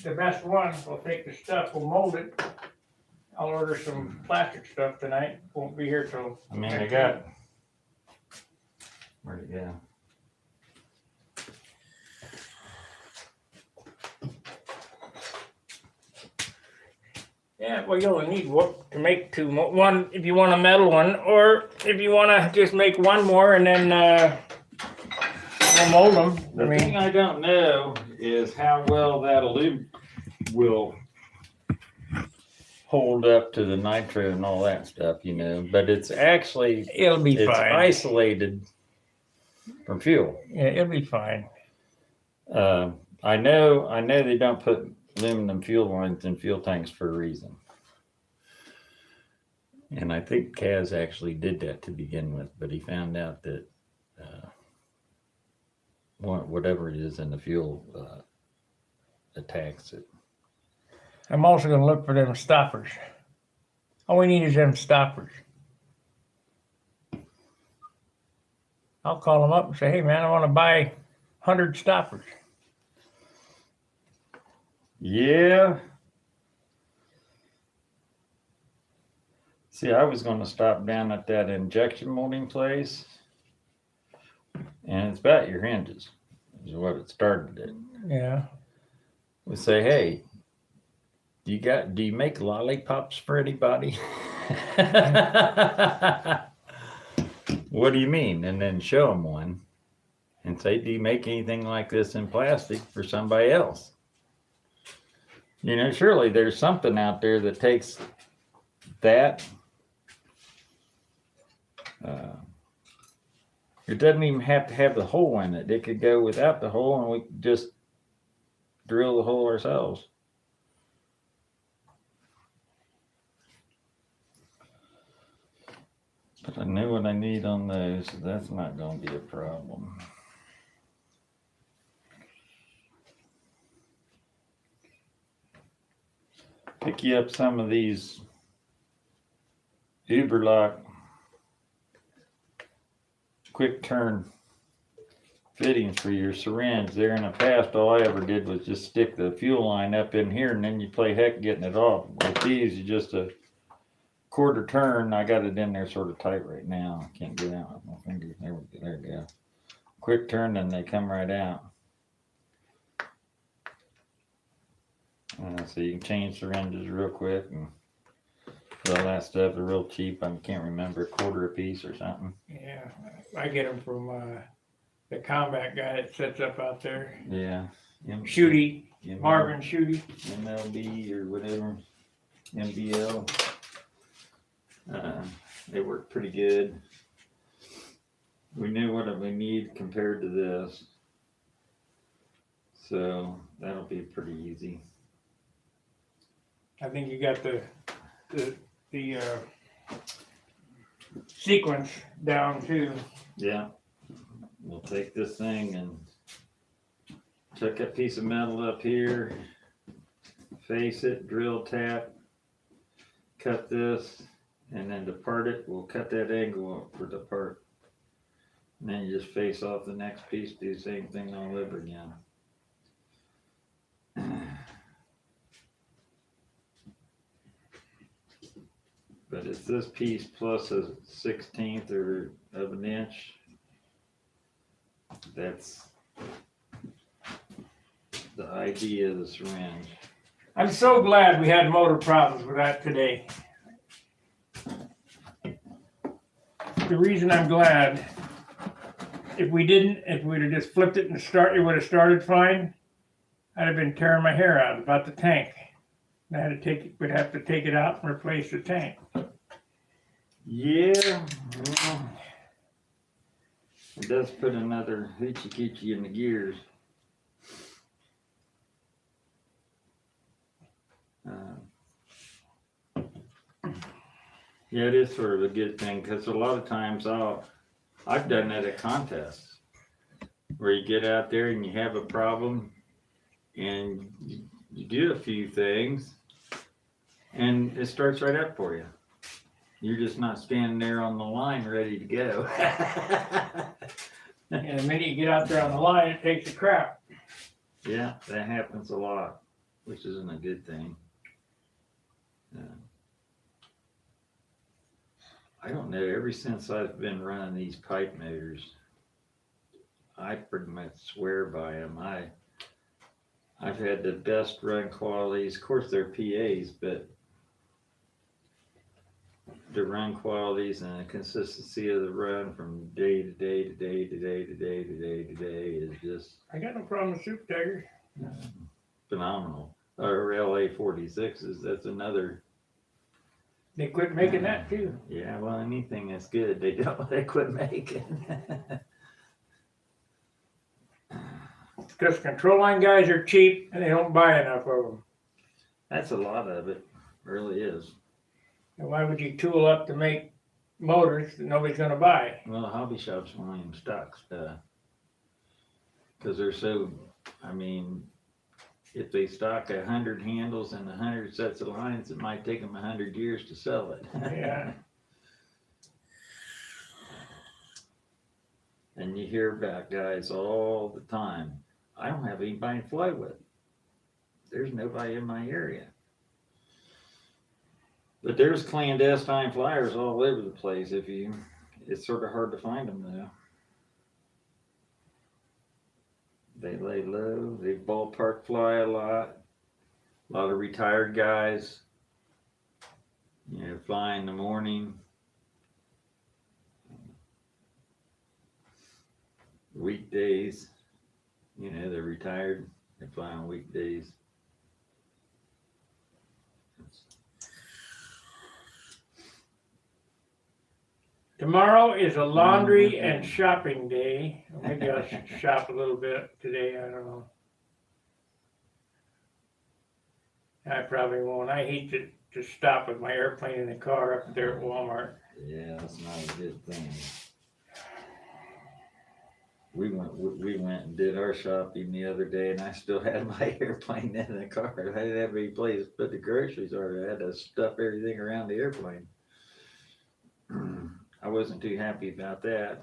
the best one. We'll take the stuff, we'll mold it. I'll order some plastic stuff tonight. Won't be here till. I mean, I got, where'd it go? Yeah, well, you only need one to make two. One if you want a metal one, or if you want to just make one more and then we'll mold them. The thing I don't know is how well that aluminum will hold up to the nitro and all that stuff, you know. But it's actually it'll be it's fine. isolated from fuel. Yeah, it'll be fine. I know they don't put aluminum fuel lines in fuel tanks for a reason. And I think Kaz actually did that to begin with, but he found out that whatever it is in the fuel attacks it. I'm also going to look for them stoppers. All we need is them stoppers. I'll call them up and say, hey man, I want to buy 100 stoppers. Yeah. See, I was going to stop down at that injection molding place, and it's about your hinges, is what it started at. Yeah. We say, hey, do you make lollipops for anybody? what do you mean? And then show them one and say, do you make anything like this in plastic for somebody else? You know, surely there's something out there that takes that. It doesn't even have to have the hole in it. It could go without the hole and we could just drill the hole ourselves. But I know what I need on those, so that's not going to be a problem. Pick you up some of these Uberlock quick turn fittings for your syringe. There in the past, all I ever did was just stick the fuel line up in here and then you play heck getting it off. With these, you just a quarter turn. I got it in there sort of tight right now. I can't get out with my fingers. There we go. Quick turn and they come right out. So you can change syringes real quick and all that stuff is real cheap. I can't remember, $1 a piece or something. Yeah, I get them from the combat guy that sets up out there. Yeah. Shooty, Marvin Shooty. MLB or whatever, MBL. They work pretty good. We knew what we need compared to this. So that'll be pretty easy. I think you got the sequence down too. Yeah. We'll take this thing and chuck that piece of metal up here, face it, drill tap, cut this, and then to part it, we'll cut that angle up for the part. And then you just face off the next piece, do the same thing all over again. But it's this piece plus a 1/16 or of an inch. That's the idea of the syringe. I'm so glad we had motor problems with that today. The reason I'm glad, if we'd have just flipped it and it would have started fine, I'd have been tearing my hair out about the tank. We'd have to take it out and replace the tank. Yeah, well, it does put another hoochie coochie in the gears. Yeah, it is sort of a good thing because a lot of times I've done that at contests where you get out there and you have a problem and you do a few things and it starts right up for you. You're just not standing there on the line ready to go. And the minute you get out there on the line, it takes a crap. Yeah, that happens a lot, which isn't a good thing. I don't know, ever since I've been running these pipe motors, I pretty much swear by them. I've had the best run qualities. Of course, they're PAs, but the run qualities and the consistency of the run from day to day to day to day to day to day to day is just I got no problem with Super Tiger. phenomenal. Or LA 46s, that's another. They quit making that too. Yeah, well, anything that's good, they quit making. Because control line guys are cheap and they don't buy enough of them. That's a lot of it, really is. And why would you tool up to make motors that nobody's gonna buy? Well, hobby shops want them stock stuff. Because they're so, I mean, if they stock 100 handles and 100 sets of lines, it might take them 100 years to sell it. Yeah. And you hear about guys all the time. I don't have anybody to fly with. There's nobody in my area. But there's clandestine flyers all over the place. It's sort of hard to find them though. They lay low. They ballpark fly a lot of retired guys, fly in the morning. weekdays, you know, they're retired, they fly on weekdays. Tomorrow is a laundry and shopping day. Maybe I should shop a little bit today, I don't know. I probably won't. I hate to stop with my airplane in the car up there at Walmart. Yeah, that's not a good thing. We went and did our shopping the other day, and I still had my airplane in the car. I didn't have any place to put the groceries on. I had to stuff everything around the airplane. I wasn't too happy about that.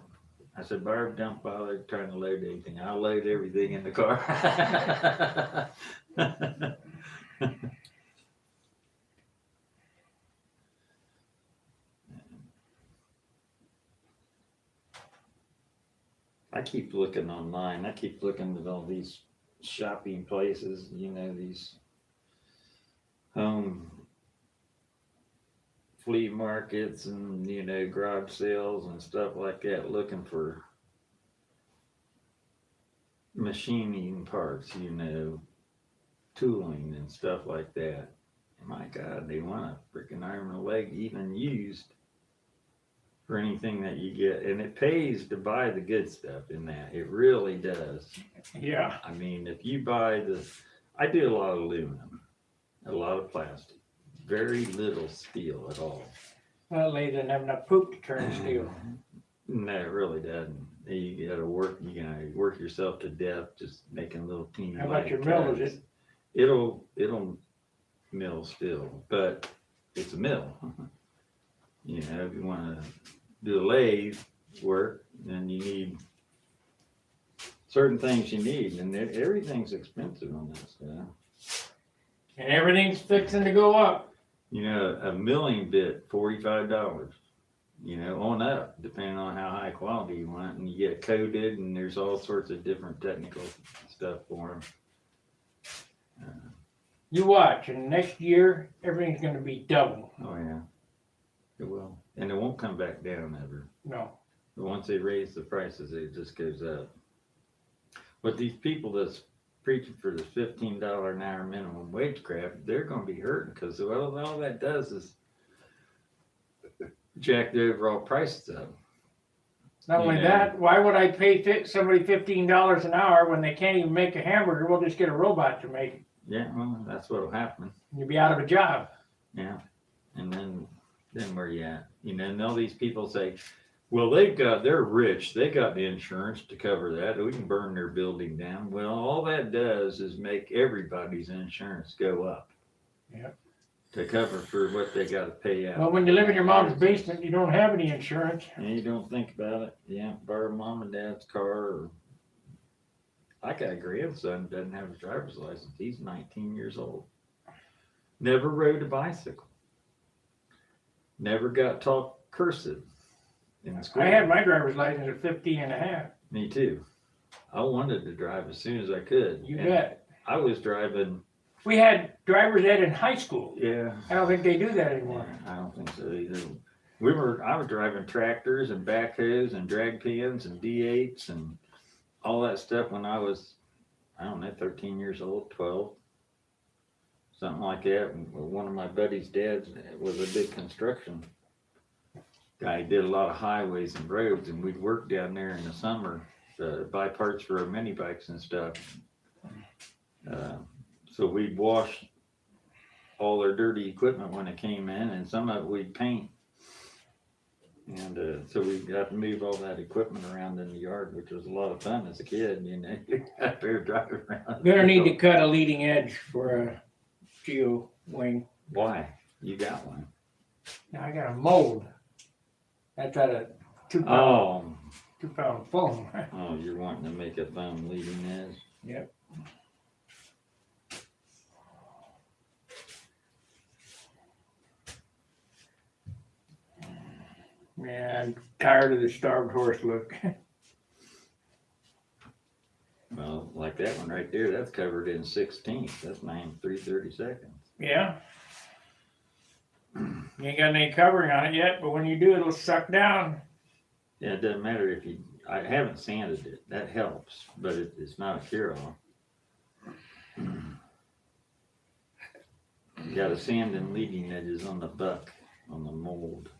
I said, Barb, don't bother trying to load anything. I'll load everything in the car. I keep looking online. I keep looking at all these shopping places, you know, these home flea markets and, you know, garage sales and stuff like that, looking for machining parts, you know, tooling and stuff like that. My God, they want a freaking arm and a leg even used for anything that you get. And it pays to buy the good stuff in that. It really does. Yeah. I mean, if you buy I do a lot of aluminum, a lot of plastic, very little steel at all. Well, they didn't have enough poop to turn steel. No, it really doesn't. You gotta work yourself to death just making little teeny. How about your mill? Is it? It'll mill still, but it's a mill. You know, if you wanna do a lathe work, then you need certain things you need, and everything's expensive on that stuff. And everything's fixing to go up. You know, a milling bit, $45, you know, on up, depending on how high quality you want, and you get coated, and there's all sorts of different technical stuff for them. You watch, and next year, everything's gonna be double. Oh yeah, it will, and it won't come back down ever. No. But once they raise the prices, it just goes up. But these people that's preaching for the $15 an hour minimum wage crap, they're going to be hurting because all that does is jack the overall prices up. Not only Yeah. that, why would I pay somebody $15 an hour when they can't even make a hamburger? We'll just get a robot to make it. Yeah, well, that's what'll happen. You'll be out of a job. Yeah, and then where you at? You know, and all these people say, well, they're rich. They got the insurance to cover that. We can burn their building down. Well, all that does is make everybody's insurance go up. Yep. To cover for what they got to pay out. Well, when you live in your mom's basement, you don't have any insurance. And you don't think about it. Yeah, borrow mom and dad's car. I got a grandson who doesn't have a driver's license. He's 19 years old. Never rode a bicycle. Never got taught cursive in school. I had my driver's license at 15 and a half. Me too. I wanted to drive as soon as I could. You And bet. I was driving. We had driver's ed in high school. Yeah. I don't think they do that anymore. I don't think so either. I was driving tractors and backhoes and drag pins and D8s and all that stuff when I was, I don't know, 13 years old, 12, something like that. And one of my buddy's dads was a big construction guy. He did a lot of highways and roads, and we'd work down there in the summer to buy parts for our mini bikes and stuff. So we'd wash all their dirty equipment when it came in, and some of it we'd paint. And so we got to move all that equipment around in the yard, which was a lot of fun as a kid, you know, out there driving around. Gonna need to cut a leading edge for a geo wing. Why? You got one. Now I got a mold. That's out of 2 pound, Oh, 2 pound foam. oh, you're wanting to make a foam leading edge. Yep. Yeah, I'm tired of the starved horse look. Well, like that one right there, that's covered in 16th. That's 3/32. Yeah. You ain't got any covering on it yet, but when you do, it'll suck down. Yeah, it doesn't matter if I haven't sanded it. That helps, but it's not a cure-all. You got to sand in leading edges on the buck, on the mold.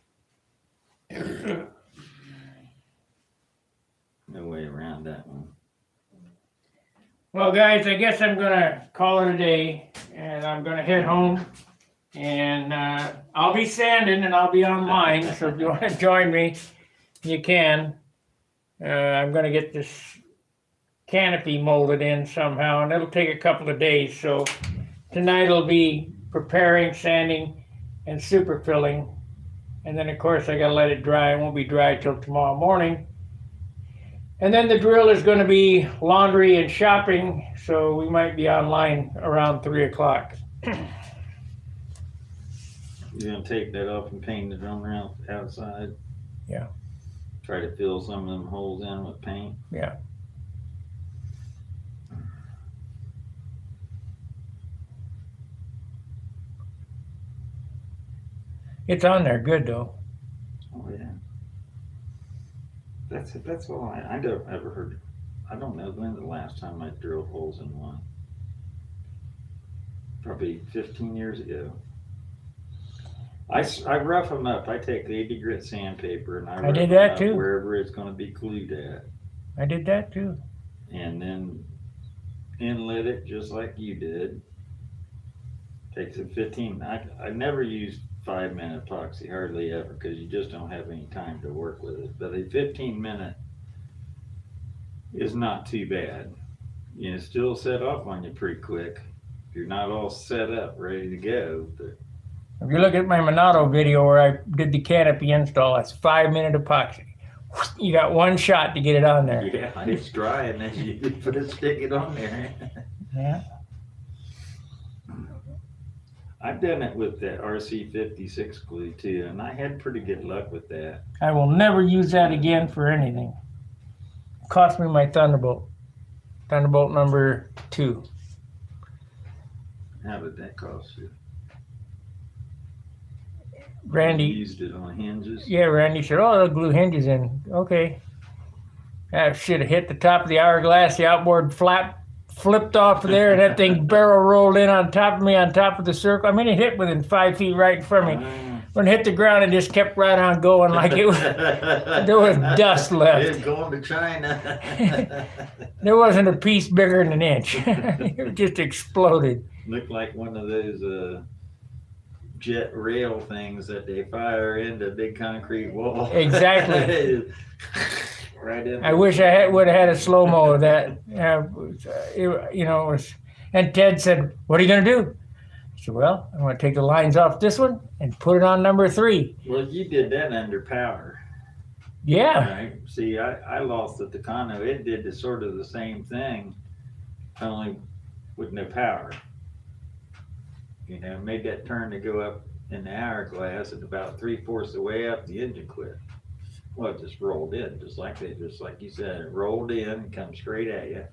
No way around that one. Well, guys, I guess I'm gonna call it a day, and I'm gonna head home. And I'll be sanding, and I'll be online. So if you want to join me, you can. I'm gonna get this canopy molded in somehow, and it'll take a couple of days. So tonight will be preparing, sanding, and super filling. And then, of course, I gotta let it dry. It won't be dry till tomorrow morning. And then the drill is going to be laundry and shopping, so we might be online around 3 o'clock. You're gonna take that off and paint it on around outside? Yeah. Try to fill some of them holes in with paint? Yeah. It's on there good, though. Oh, yeah. That's all I don't ever heard. I don't know when the last time I drilled holes in one. Probably 15 years ago. I rough them up. I take the 80 grit sandpaper and I rough did them that up too. wherever it's going to be glued at. I did that too. And then inlet it just like you did. Takes a 15. I never used 5-minute epoxy, hardly ever, because you just don't have any time to work with it. But a 15-minute is not too bad. You know, still set off on you pretty quick. If you're not all set up, ready to go. But If you look at my Monado video where I did the canopy install, that's 5-minute epoxy. You got one shot to get it on there. yeah, it's dry and then you stick it on there. Yeah. I've done it with the RC56 glue too, and I had pretty good luck with that. I will never use that again for anything. Cost me my Thunderbolt. Thunderbolt number 2. How did that cost you? Randy. You used it on hinges? Yeah, Randy said, "Oh, they'll glue hinges in." Okay. That should have hit the top of the hourglass. The outboard flap flipped off of there, and that thing barrel rolled in on top of me, on top of the circle. I mean, it hit within 5 feet right in front of me. When it hit the ground, it just kept right on going like it was. There was dust left. It's going to China. There wasn't a piece bigger than an inch. It just exploded. Looked like one of those jet rail things that they fire into a big concrete wall. Exactly. Right in. I wish I would have had a slow-mo of that. It was. And Ted said, "What are you going to do?" I said, "Well, I'm going to take the lines off this one and put it on number 3. Well, you did that under power. Yeah. Right? See, I lost at the condo. It did the same thing, only with no power. You know, made that turn to go up in the hourglass, and about 3/4 of the way up, the engine quit. Well, it just rolled in, just like you said, it rolled in and come straight at you.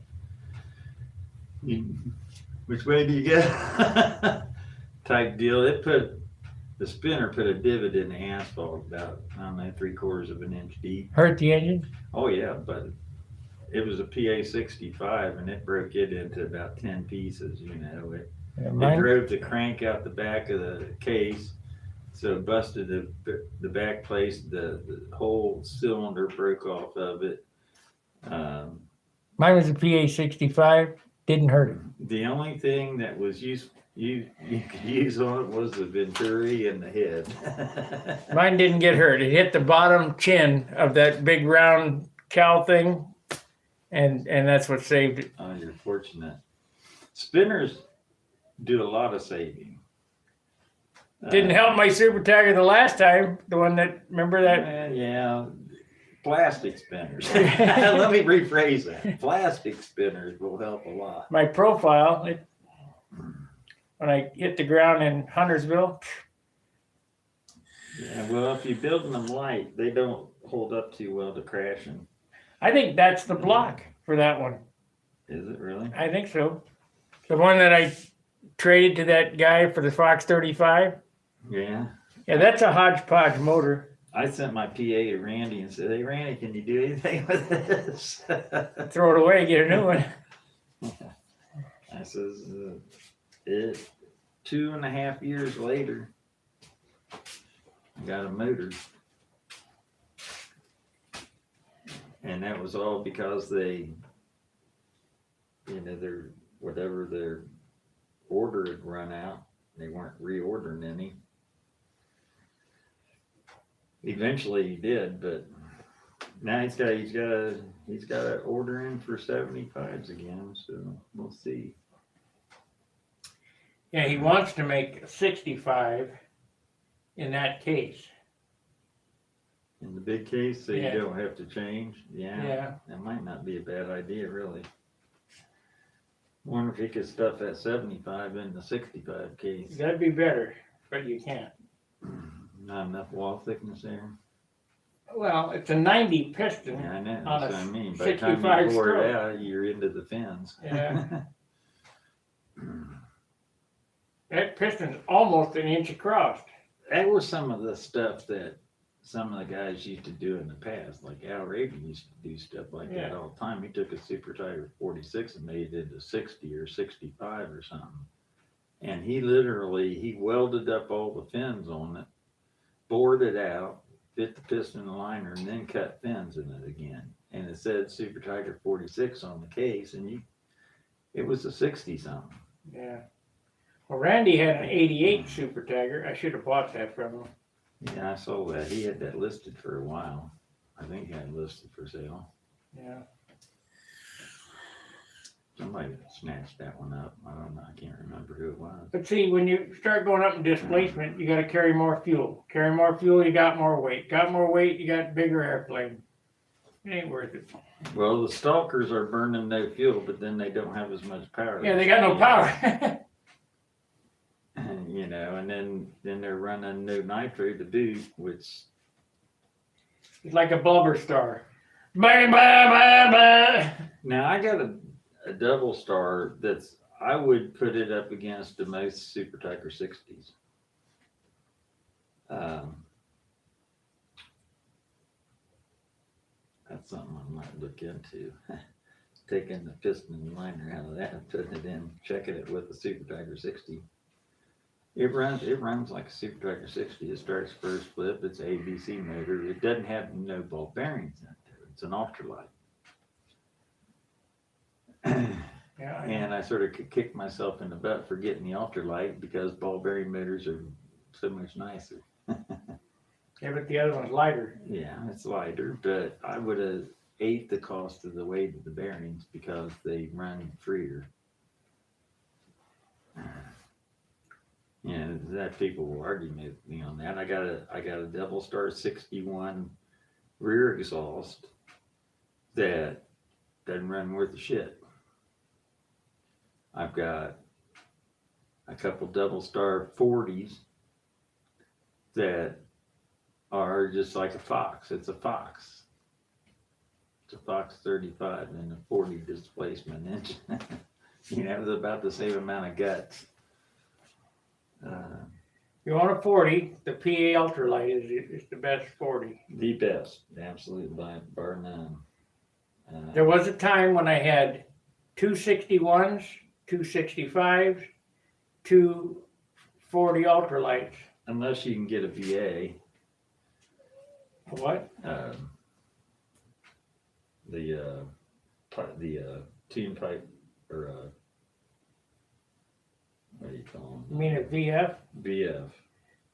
Which way do you go? Type deal. The spinner put a divot in the asphalt about, I don't know, 3/4 of an inch deep. Hurt the engine? Oh yeah, but it was a PA65 and it broke it into about 10 pieces, you know. It drove the crank out the back of the case, so it busted the back place, the whole cylinder broke off of it. Mine was a PA65, didn't hurt it. The only thing that was you could use on it was the venturi and the head. Mine didn't get hurt. It hit the bottom chin of that big round cowl thing, and that's what saved it. Oh, you're fortunate. Spinners do a lot of saving. Didn't help my Super Tiger the last time. The one that, remember that? Yeah, plastic spinners. Let me rephrase that. Plastic spinners will help a lot. My profile, when I hit the ground in Huntersville. Yeah, well, if you're building them light, they don't hold up too well to crashing. I think that's the block for that one. Is it really? I think so. The one that I traded to that guy for the Fox 35. Yeah. Yeah, that's a hodgepodge motor. I sent my PA to Randy and said, "Hey, Randy, can you do anything with this?" Throw it away, get a new one. I says, it 2.5 years later, I got a motor. And that was all because they, their, whatever their order had run out, they weren't reordering any. Eventually he did, but now he's got to order in for 75s again, so we'll see. Yeah, he wants to make a 65 in that case. In the big case, so Yeah. you don't have to change. Yeah. That might not be a bad idea, really. Wonder if he could stuff that 75 in the 65 case. That'd be better, but you can't. Not enough wall thickness there. Well, it's a 90 piston. Yeah, I know. On That's a what I mean. By the time 65 you pour it stroke. out, you're into the fins. Yeah. That piston's almost an inch across. That was some of the stuff that some of the guys used to do in the past. Like Al Reagan used to do stuff like that Yeah. all the time. He took a Super Tiger 46 and made it into 60 or 65 or something. And he welded up all the fins on it, bored it out, fit the piston in the liner, and then cut fins in it again. And it said Super Tiger 46 on the case, and it was a 60 something. Yeah. Well, Randy had an 88 Super Tiger. I should have bought that from him. Yeah, I saw that. He had that listed for a while. I think he had it listed for sale. Yeah. Somebody snatched that one up. I don't know. I can't remember who it was. But see, when you start going up in displacement, you got to carry more fuel. Carry more fuel, you got more weight. Got more weight, you got bigger airplane. It ain't worth it. Well, the Stalkers are burning no fuel, but then they don't have as much power. Yeah, they got no power. And then they're running no nitro to boot, which It's like a blubber star. Bang, bang, bang, bang. now I got a double star I would put it up against the most Super Tiger 60s. That's something I might look into. Taking the piston and liner out of that and putting it in, checking it with the Super Tiger 60. It runs like a Super Tiger 60. It starts first flip. It's an ABC motor. It doesn't have no ball bearings in it. It's an ultralight. Yeah, And I sort of kicked myself in the butt for getting the ultralight because ball bearing motors are so much nicer. yeah, but the other one's lighter. Yeah, it's lighter, but I would have ate the cost of the weight of the bearings because they run freer. That people will argue with me on that. I got a Double Star 61 rear exhaust that doesn't run worth a shit. I've got a couple Double Star 40s that are just like a Fox. It's a Fox. It's a Fox 35 and a 40 displacement engine. It's about the same amount of guts. You want a 40, the PA Ultralight is the best 40. The best, absolutely, bar none. There was a time when I had 261s, 265s, 240 Ultralights. Unless you can get a VA. What? The tune pipe, or what do you call You them? mean a VF? VF.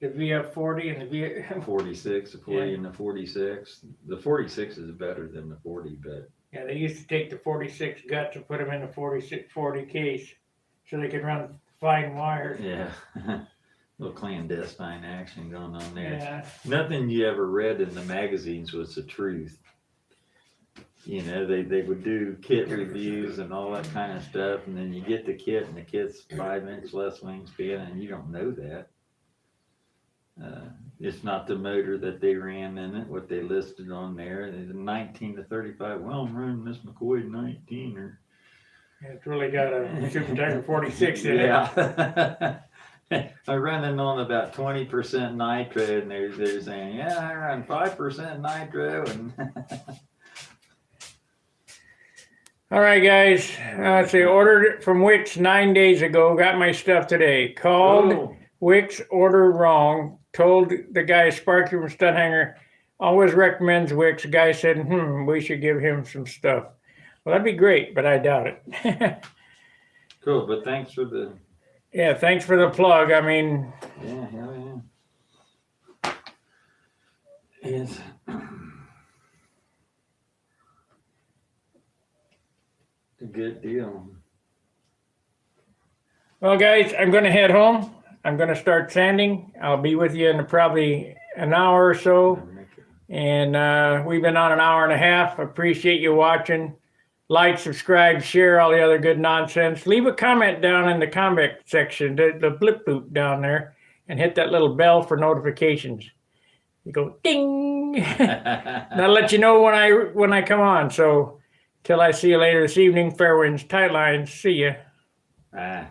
The VF40 and the VF. 46, the 40 and the 46. The 46 is better than the 40, but Yeah, they used to take the 46 guts and put them in the 40 case so they could run fine wires. yeah. Little clandestine action going on there. Yeah. Nothing you ever read in the magazines was the truth. They would do kit reviews and all that kind of stuff, and then you get the kit, and the kit's 5-inch less wingspan, and you don't know that. It's not the motor that they ran in it, what they listed on there. The 19 to 35. Well, I'm running this McCoy 19 or. It's really got a Super Tiger 46 in it. Yeah. I'm running on about 20% nitro, and they're saying, yeah, I run 5% nitro, and All right, guys. Let's see. Ordered it from Wix 9 days ago. Got my stuff today. Called Oh, Wix, order wrong. Told the guy Sparky from Stunt Hanger always recommends Wix. Guy said, we should give him some stuff. Well, that'd be great, but I doubt it. cool. But thanks for the Yeah, thanks for the plug. I mean, yeah, hell yeah. It's a good deal. well, guys, I'm going to head home. I'm going to start sanding. I'll be with you in probably an hour or so. And we've been on an hour and a half. Appreciate you watching. Like, subscribe, share, all the other good nonsense. Leave a comment down in the comment section, the blip boop down there, and hit that little bell for notifications. You go ding. That'll let you know when I come on. So till I see you later this evening, fair winds, tight lines. See ya. Ah.